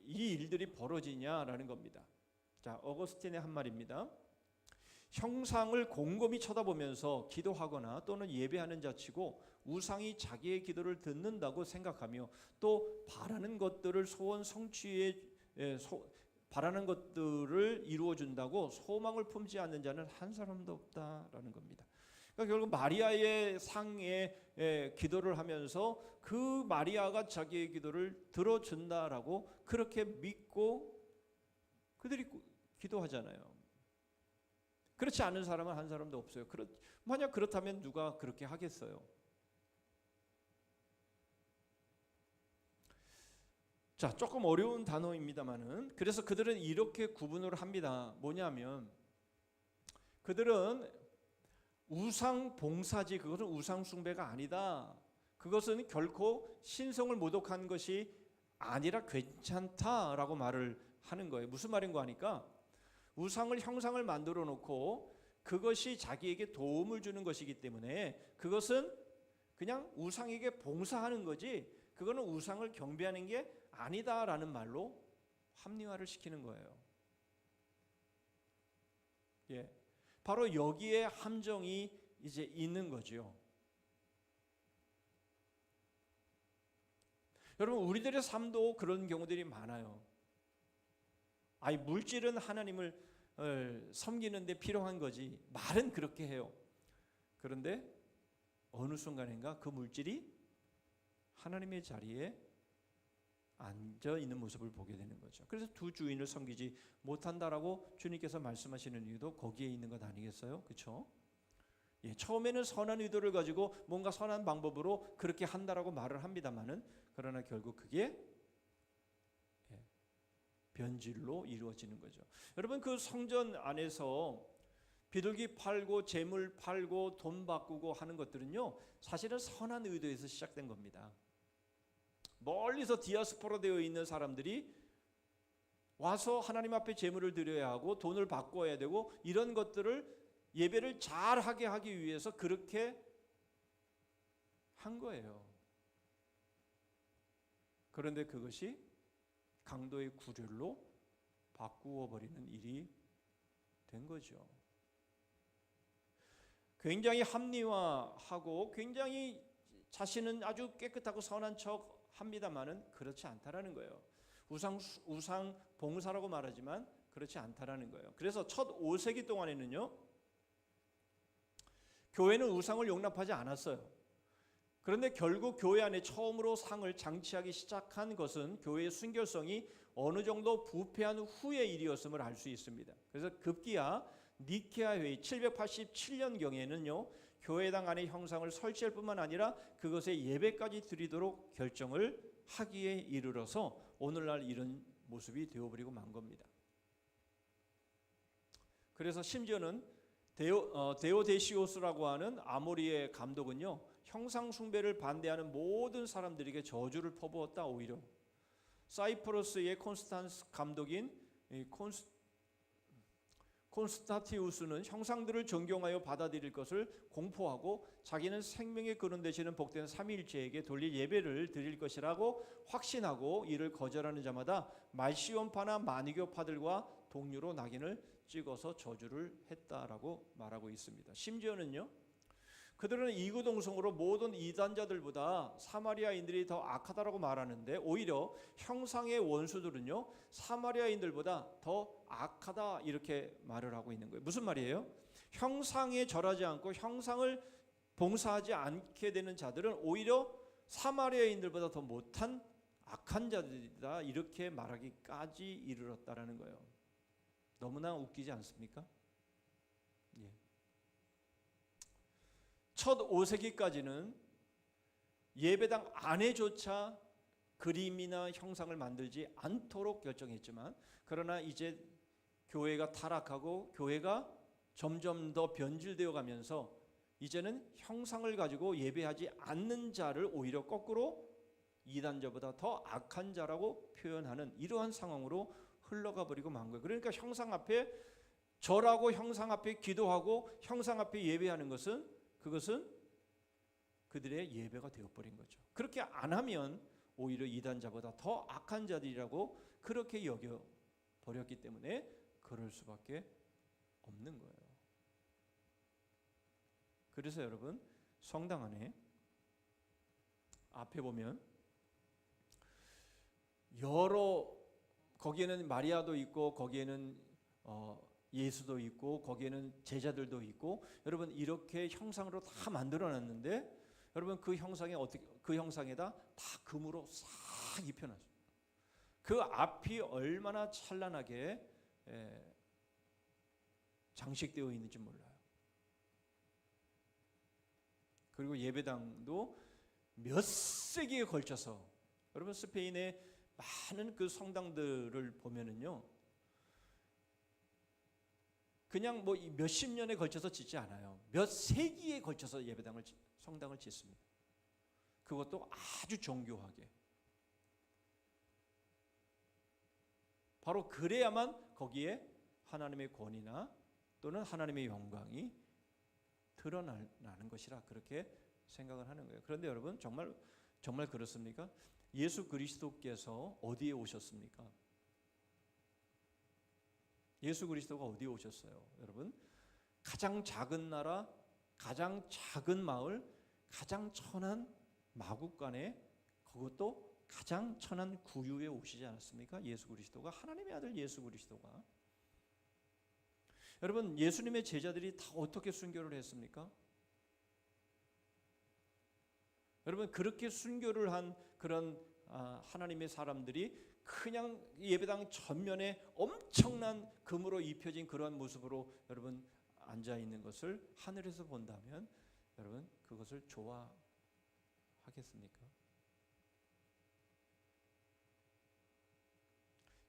이 일들이 벌어지냐라는 겁니다. 자, 어거스틴의 한 말입니다. 형상을 곰곰이 쳐다보면서 기도하거나 또는 예배하는 자치고 우상이 자기의 기도를 듣는다고 생각하며 또 바라는 것들을 소원 성취에 바라는 것들을 이루어 준다고 소망을 품지 않는 자는 한 사람도 없다라는 겁니다. 그러니까 결국 마리아의 상에 기도를 하면서 그 마리아가 자기의 기도를 들어준다라고 그렇게 믿고 그들이 기도하잖아요. 그렇지 않은 사람은 한 사람도 없어요. 만약 그렇다면 누가 그렇게 하겠어요? 자, 조금 어려운 단어입니다만은 그래서 그들은 이렇게 구분을 합니다. 뭐냐면 그들은 우상 봉사지 그것은 우상 숭배가 아니다. 그것은 결코 신성을 모독한 것이 아니라 괜찮다라고 말을 하는 거예요. 무슨 말인가 하니까 우상을 형상을 만들어 놓고 그것이 자기에게 도움을 주는 것이기 때문에 그것은 그냥 우상에게 봉사하는 거지 그거는 우상을 경배하는 게 아니다라는 말로 합리화를 시키는 거예요. 예, 바로 여기에 함정이 이제 있는 거죠. 여러분, 우리들의 삶도 그런 경우들이 많아요. 아니, 물질은 하나님을 섬기는 데 필요한 거지. 말은 그렇게 해요. 그런데 어느 순간인가 그 물질이 하나님의 자리에 앉아 있는 모습을 보게 되는 거죠. 그래서 두 주인을 섬기지 못한다라고 주님께서 말씀하시는 이유도 거기에 있는 것 아니겠어요? 그렇죠? 예, 처음에는 선한 의도를 가지고 뭔가 선한 방법으로 그렇게 한다라고 말을 합니다만은 그러나 결국 그게 변질로 이루어지는 거죠. 여러분, 그 성전 안에서 비둘기 팔고 재물 팔고 돈 바꾸고 하는 것들은요 사실은 선한 의도에서 시작된 겁니다. 멀리서 디아스포라 되어 있는 사람들이 와서 하나님 앞에 재물을 드려야 하고 돈을 바꿔야 되고 이런 것들을 예배를 잘하게 하기 위해서 그렇게 한 거예요. 그런데 그것이 강도의 구렬로 바꾸어 버리는 일이 된 거죠. 굉장히 합리화하고 굉장히 자신은 아주 깨끗하고 선한 척 합니다만은 그렇지 않다라는 거예요. 우상 봉사라고 말하지만 그렇지 않다라는 거예요. 그래서 첫 5세기 동안에는요 교회는 우상을 용납하지 않았어요. 그런데 결국 교회 안에 처음으로 상을 장치하기 시작한 것은 교회의 순결성이 어느 정도 부패한 후의 일이었음을 알 수 있습니다. 그래서 급기야 니케아 회의 787년경에는요 교회당 안에 형상을 설치할 뿐만 아니라 그것에 예배까지 드리도록 결정을 하기에 이르러서 오늘날 이런 모습이 되어버리고 만 겁니다. 그래서 심지어는 데오데시오스라고 하는 아모리의 감독은요 형상 숭배를 반대하는 모든 사람들에게 저주를 퍼부었다. 오히려 사이프러스의 콘스탄스 감독인 콘스타티우스는 형상들을 존경하여 받아들일 것을 공포하고 자기는 생명의 근원 되시는 복된 삼위일체에게 돌릴 예배를 드릴 것이라고 확신하고 이를 거절하는 자마다 말시온파나 마니교파들과 동류로 낙인을 찍어서 저주를 했다라고 말하고 있습니다. 심지어는요 그들은 이구동성으로 모든 이단자들보다 사마리아인들이 더 악하다라고 말하는데 오히려 형상의 원수들은요 사마리아인들보다 더 악하다 이렇게 말을 하고 있는 거예요. 무슨 말이에요? 형상에 절하지 않고 형상을 봉사하지 않게 되는 자들은 오히려 사마리아인들보다 더 못한 악한 자들이다 이렇게 말하기까지 이르렀다라는 거예요. 너무나 웃기지 않습니까? 예. 첫 5세기까지는 예배당 안에조차 그림이나 형상을 만들지 않도록 결정했지만 그러나 이제 교회가 타락하고 교회가 점점 더 변질되어 가면서 이제는 형상을 가지고 예배하지 않는 자를 오히려 거꾸로 이단자보다 더 악한 자라고 표현하는 이러한 상황으로 흘러가 버리고 만 거예요. 그러니까 형상 앞에 절하고 형상 앞에 기도하고 형상 앞에 예배하는 것은 그것은 그들의 예배가 되어버린 거죠. 그렇게 안 하면 오히려 이단자보다 더 악한 자들이라고 그렇게 여겨버렸기 때문에 그럴 수밖에 없는 거예요. 그래서 여러분 성당 안에 앞에 보면 여러 거기에는 마리아도 있고 거기에는 예수도 있고 거기에는 제자들도 있고 여러분 이렇게 형상으로 다 만들어놨는데 여러분 그 형상에 그 형상에다 다 금으로 싹 입혀놨어요. 그 앞이 얼마나 찬란하게 장식되어 있는지 몰라요. 그리고 예배당도 몇 세기에 걸쳐서 여러분 스페인의 많은 그 성당들을 보면은요, 그냥 뭐 몇십 년에 걸쳐서 짓지 않아요. 몇 세기에 걸쳐서 성당을 짓습니다. 그것도 아주 정교하게. 바로 그래야만 거기에 하나님의 권위나 또는 하나님의 영광이 드러나는 것이라 그렇게 생각을 하는 거예요. 그런데 여러분 정말 그렇습니까? 예수 그리스도께서 어디에 오셨습니까? 예수 그리스도가 어디에 오셨어요? 여러분 가장 작은 나라, 가장 작은 마을, 가장 천한 마국간에 그것도 가장 천한 구유에 오시지 않았습니까? 예수 그리스도가 하나님의 아들 예수 그리스도가. 여러분 예수님의 제자들이 다 어떻게 순교를 했습니까? 여러분 그렇게 순교를 한 그런 하나님의 사람들이 그냥 예배당 전면에 엄청난 금으로 입혀진 그러한 모습으로 여러분 앉아 있는 것을 하늘에서 본다면 여러분 그것을 좋아하겠습니까?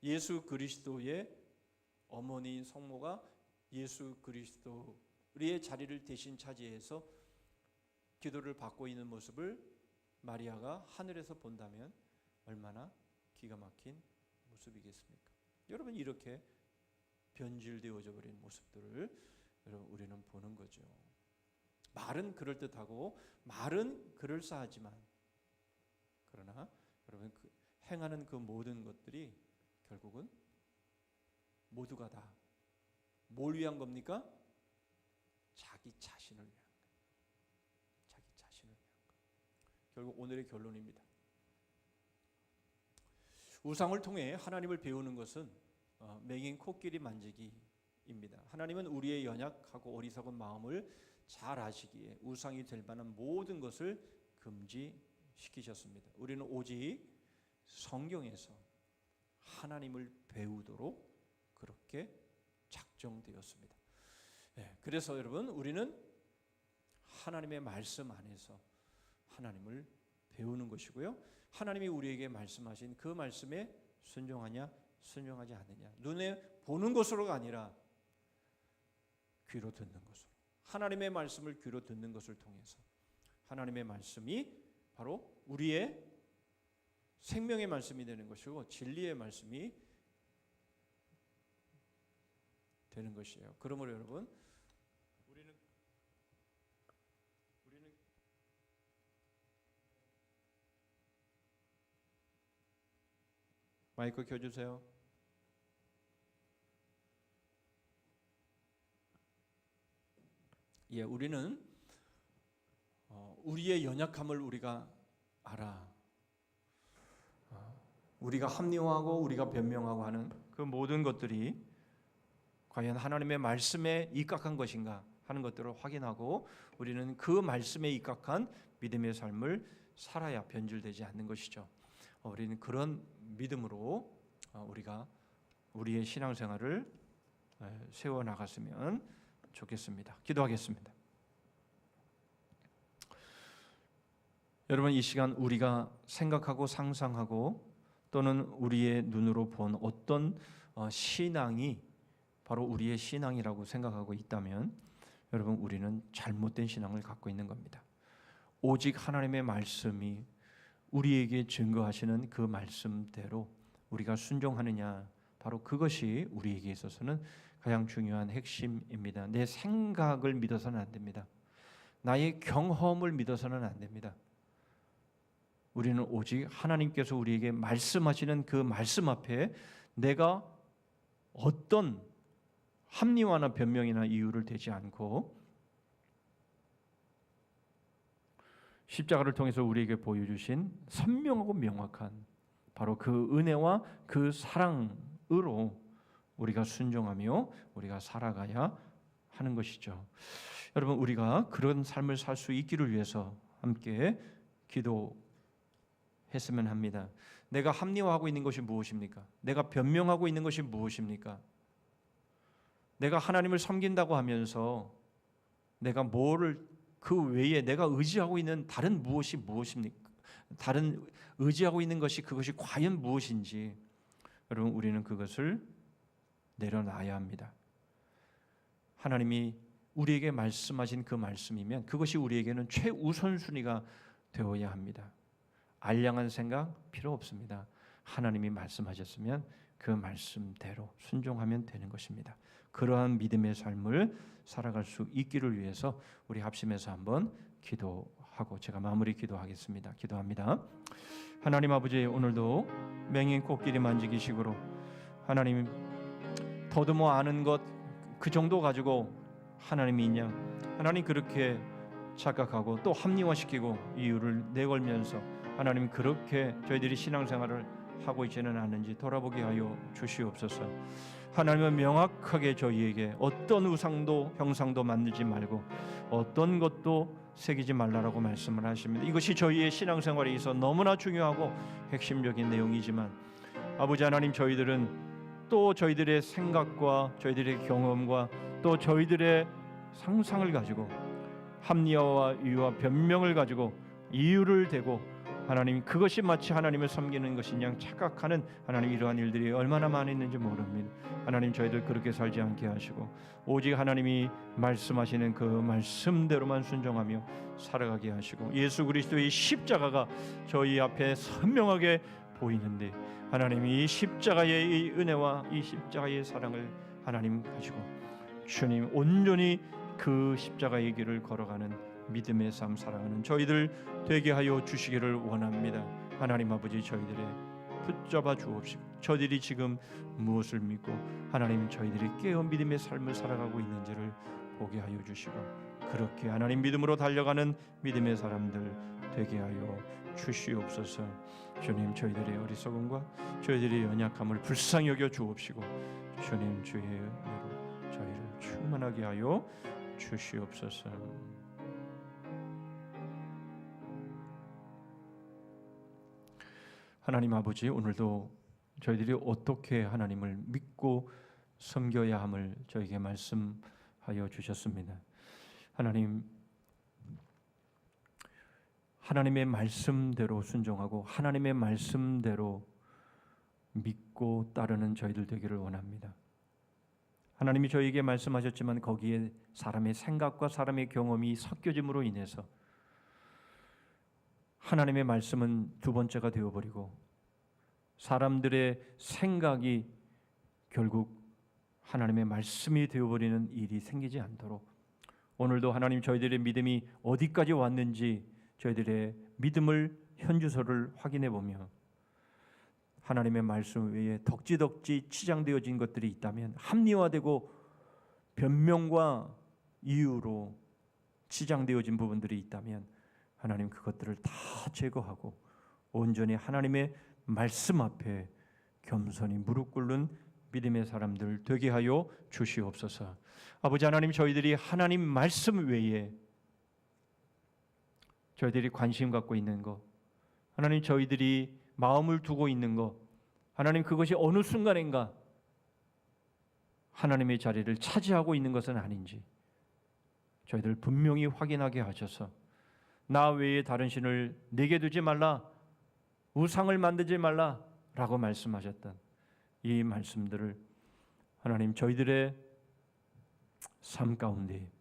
예수 그리스도의 어머니인 성모가 예수 그리스도의 자리를 대신 차지해서 기도를 받고 있는 모습을 마리아가 하늘에서 본다면 얼마나 기가 막힌 모습이겠습니까? 여러분 이렇게 변질되어져 버린 모습들을 여러분 우리는 보는 거죠. 말은 그럴듯하고 말은 그럴싸하지만 그러나 여러분 행하는 그 모든 것들이 결국은 모두가 다 뭘 위한 겁니까? 자기 자신을 위한 거예요. 자기 자신을 위한 거예요. 결국 오늘의 결론입니다. 우상을 통해 하나님을 배우는 것은 맹인 코끼리 만지기입니다. 하나님은 우리의 연약하고 어리석은 마음을 잘 아시기에 우상이 될 만한 모든 것을 금지시키셨습니다. 우리는 오직 성경에서 하나님을 배우도록 그렇게 작정되었습니다. 그래서 여러분 우리는 하나님의 말씀 안에서 하나님을 배우는 것이고요. 하나님이 우리에게 말씀하신 그 말씀에 순종하냐 순종하지 않느냐 눈에 보는 것으로가 아니라 귀로 듣는 것으로 하나님의 말씀을 귀로 듣는 것을 통해서 하나님의 말씀이 바로 우리의 생명의 말씀이 되는 것이고 진리의 말씀이 되는 것이에요. 그러므로 여러분 우리는 마이크 켜주세요. 우리는 우리의 연약함을 우리가 알아. 우리가 합리화하고 우리가 변명하고 하는 그 모든 것들이 과연 하나님의 말씀에 입각한 것인가 하는 것들을 확인하고 우리는 그 말씀에 입각한 믿음의 삶을 살아야 변질되지 않는 것이죠. 우리는 그런 믿음으로 우리가 우리의 신앙생활을 세워나갔으면 좋겠습니다. 기도하겠습니다. 여러분 이 시간 우리가 생각하고 상상하고 또는 우리의 눈으로 본 어떤 신앙이 바로 우리의 신앙이라고 생각하고 있다면 여러분 우리는 잘못된 신앙을 갖고 있는 겁니다. 오직 하나님의 말씀이 우리에게 증거하시는 그 말씀대로 우리가 순종하느냐, 바로 그것이 우리에게 있어서는 가장 중요한 핵심입니다. 내 생각을 믿어서는 안 됩니다. 나의 경험을 믿어서는 안 됩니다. 우리는 오직 하나님께서 우리에게 말씀하시는 그 말씀 앞에 내가 어떤 합리화나 변명이나 이유를 대지 않고 십자가를 통해서 우리에게 보여주신 선명하고 명확한 바로 그 은혜와 그 사랑으로 우리가 순종하며 우리가 살아가야 하는 것이죠. 여러분, 우리가 그런 삶을 살 수 있기를 위해서 함께 기도했으면 합니다. 내가 합리화하고 있는 것이 무엇입니까? 내가 변명하고 있는 것이 무엇입니까? 내가 하나님을 섬긴다고 하면서 내가 뭐를 그 외에 내가 의지하고 있는 다른 무엇이 무엇입니까? 다른 의지하고 있는 것이 그것이 과연 무엇인지 여러분 우리는 그것을 내려놔야 합니다. 하나님이 우리에게 말씀하신 그 말씀이면 그것이 우리에게는 최우선순위가 되어야 합니다. 알량한 생각 필요 없습니다. 하나님이 말씀하셨으면 그 말씀대로 순종하면 되는 것입니다. 그러한 믿음의 삶을 살아갈 수 있기를 위해서 우리 합심해서 한번 기도하고 제가 마무리 기도하겠습니다. 기도합니다. 하나님 아버지, 오늘도 맹인 코끼리 만지기식으로 하나님 더듬어 아는 것 그 정도 가지고 하나님이 있냐, 하나님 그렇게 착각하고 또 합리화시키고 이유를 내걸면서 하나님 그렇게 저희들이 신앙생활을 하고 있지는 않은지 돌아보게 하여 주시옵소서. 하나님은 명확하게 저희에게 어떤 우상도 형상도 만들지 말고 어떤 것도 새기지 말라라고 말씀을 하십니다. 이것이 저희의 신앙생활에 있어 너무나 중요하고 핵심적인 내용이지만 아버지 하나님, 저희들은 또 저희들의 생각과 저희들의 경험과 또 저희들의 상상을 가지고 합리화와 이유와 변명을 가지고 이유를 대고 하나님 그것이 마치 하나님을 섬기는 것인 양 착각하는 하나님 이러한 일들이 얼마나 많이 있는지 모릅니다. 하나님 저희들 그렇게 살지 않게 하시고 오직 하나님이 말씀하시는 그 말씀대로만 순종하며 살아가게 하시고 예수 그리스도의 십자가가 저희 앞에 선명하게 보이는데 하나님 이 십자가의 이 은혜와 이 십자가의 사랑을 하나님 가지고 주님 온전히 그 십자가의 길을 걸어가는 믿음의 삶 살아가는 저희들 되게 하여 주시기를 원합니다. 하나님 아버지, 저희들의 붙잡아 주옵시고 저희들이 지금 무엇을 믿고 하나님 저희들이 깨어 믿음의 삶을 살아가고 있는지를 보게 하여 주시고 그렇게 하나님 믿음으로 달려가는 믿음의 사람들 되게 하여 주시옵소서. 주님, 저희들의 어리석음과 저희들의 연약함을 불쌍히 여겨 주옵시고 주님 주의 은혜로 저희를 충만하게 하여 주시옵소서. 하나님 아버지, 오늘도 저희들이 어떻게 하나님을 믿고 섬겨야 함을 저에게 말씀하여 주셨습니다. 하나님, 하나님의 말씀대로 순종하고 하나님의 말씀대로 믿고 따르는 저희들 되기를 원합니다. 하나님이 저희에게 말씀하셨지만 거기에 사람의 생각과 사람의 경험이 섞여짐으로 인해서 하나님의 말씀은 두 번째가 되어버리고 사람들의 생각이 결국 하나님의 말씀이 되어버리는 일이 생기지 않도록 오늘도 하나님 저희들의 믿음이 어디까지 왔는지 저희들의 믿음을 현주소를 확인해 보며 하나님의 말씀 외에 덕지덕지 치장되어진 것들이 있다면 합리화되고 변명과 이유로 치장되어진 부분들이 있다면 하나님 그것들을 다 제거하고 온전히 하나님의 말씀 앞에 겸손히 무릎 꿇는 믿음의 사람들 되게 하여 주시옵소서. 아버지 하나님, 저희들이 하나님 말씀 외에 저희들이 관심 갖고 있는 것, 하나님 저희들이 마음을 두고 있는 것, 하나님 그것이 어느 순간인가 하나님의 자리를 차지하고 있는 것은 아닌지 저희들 분명히 확인하게 하셔서 나 외에 다른 신을 내게 두지 말라, 우상을 만들지 말라라고 말씀하셨던 이 말씀들을 하나님 저희들의 삶 가운데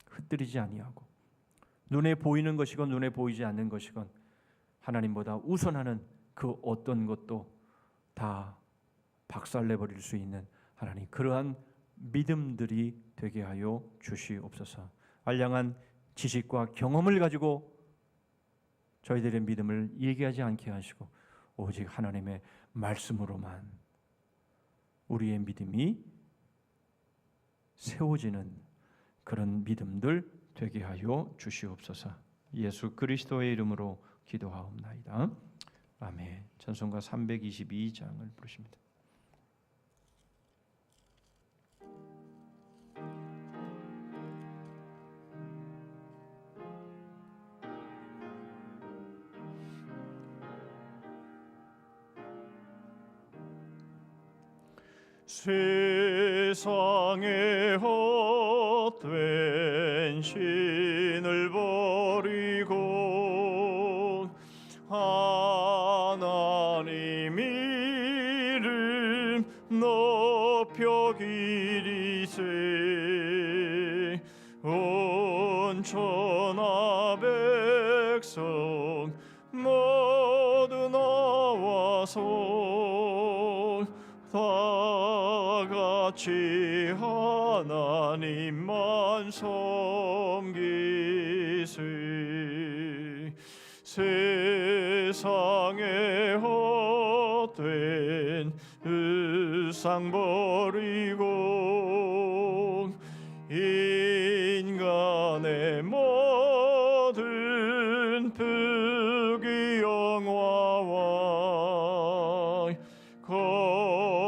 흩뜨리지 아니하고 눈에 보이는 것이건 눈에 보이지 않는 것이건 하나님보다 우선하는 그 어떤 것도 다 박살내버릴 수 있는 하나님 그러한 믿음들이 되게 하여 주시옵소서. 알량한 지식과 경험을 가지고 저희들의 믿음을 얘기하지 않게 하시고 오직 하나님의 말씀으로만 우리의 믿음이 세워지는 그런 믿음들 되게 하여 주시옵소서. 예수 그리스도의 이름으로 기도하옵나이다. 아멘. 찬송가 322장을 부르십니다. 세상에 헛된 신을 버리고 하나님 이름 높여 기리세 온 천하 백성 모두 나와서 다같이 하나님만 섬기세 세상에 헛된 의상 버리고 인간의 모든 부귀영화와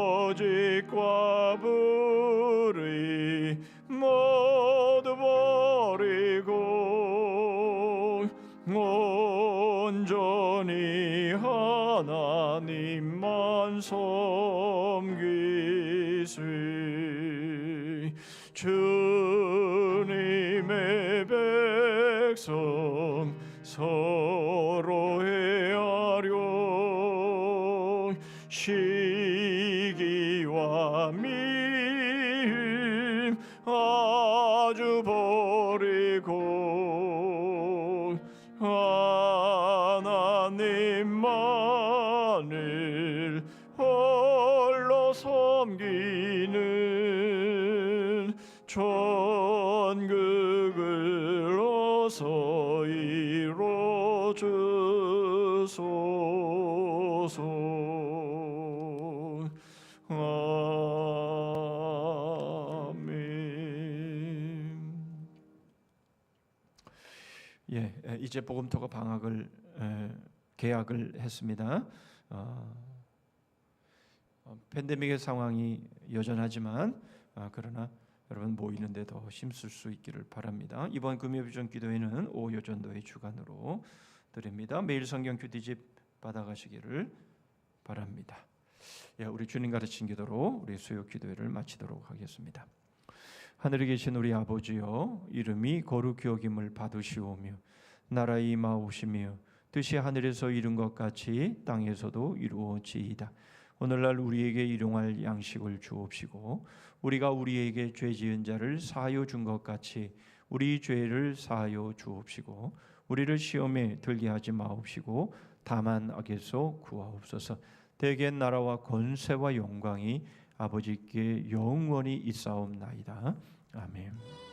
거짓과 불의 모두 버리고 온전히 하나님만 섬기세 주님의 백성 서로 헤아려 시기와 미움 아주 버리고 하나님만을 홀로 섬기는 천국을 어서 이루어주소서. 예, 이제 복음토가 방학을 개학을 했습니다. 팬데믹의 상황이 여전하지만 그러나 여러분 모이는데 더 힘쓸 수 있기를 바랍니다. 이번 금요비전 기도회는 오요전도의 주간으로 드립니다. 매일 성경 큐티집 받아가시기를 바랍니다. 예, 우리 주님 가르친 기도로 우리 수요 기도회를 마치도록 하겠습니다. 하늘에 계신 우리 아버지여, 이름이 거룩히 여김을 받으시오며 나라의 임하오시며 뜻이 하늘에서 이룬 것 같이 땅에서도 이루어지이다. 오늘날 우리에게 일용할 양식을 주옵시고 우리가 우리에게 죄 지은 자를 사하여 준 것 같이 우리 죄를 사하여 주옵시고 우리를 시험에 들게 하지 마옵시고 다만 악에서 구하옵소서. 대개 나라와 권세와 영광이 아버지께 영원히 있사옵나이다. 아멘.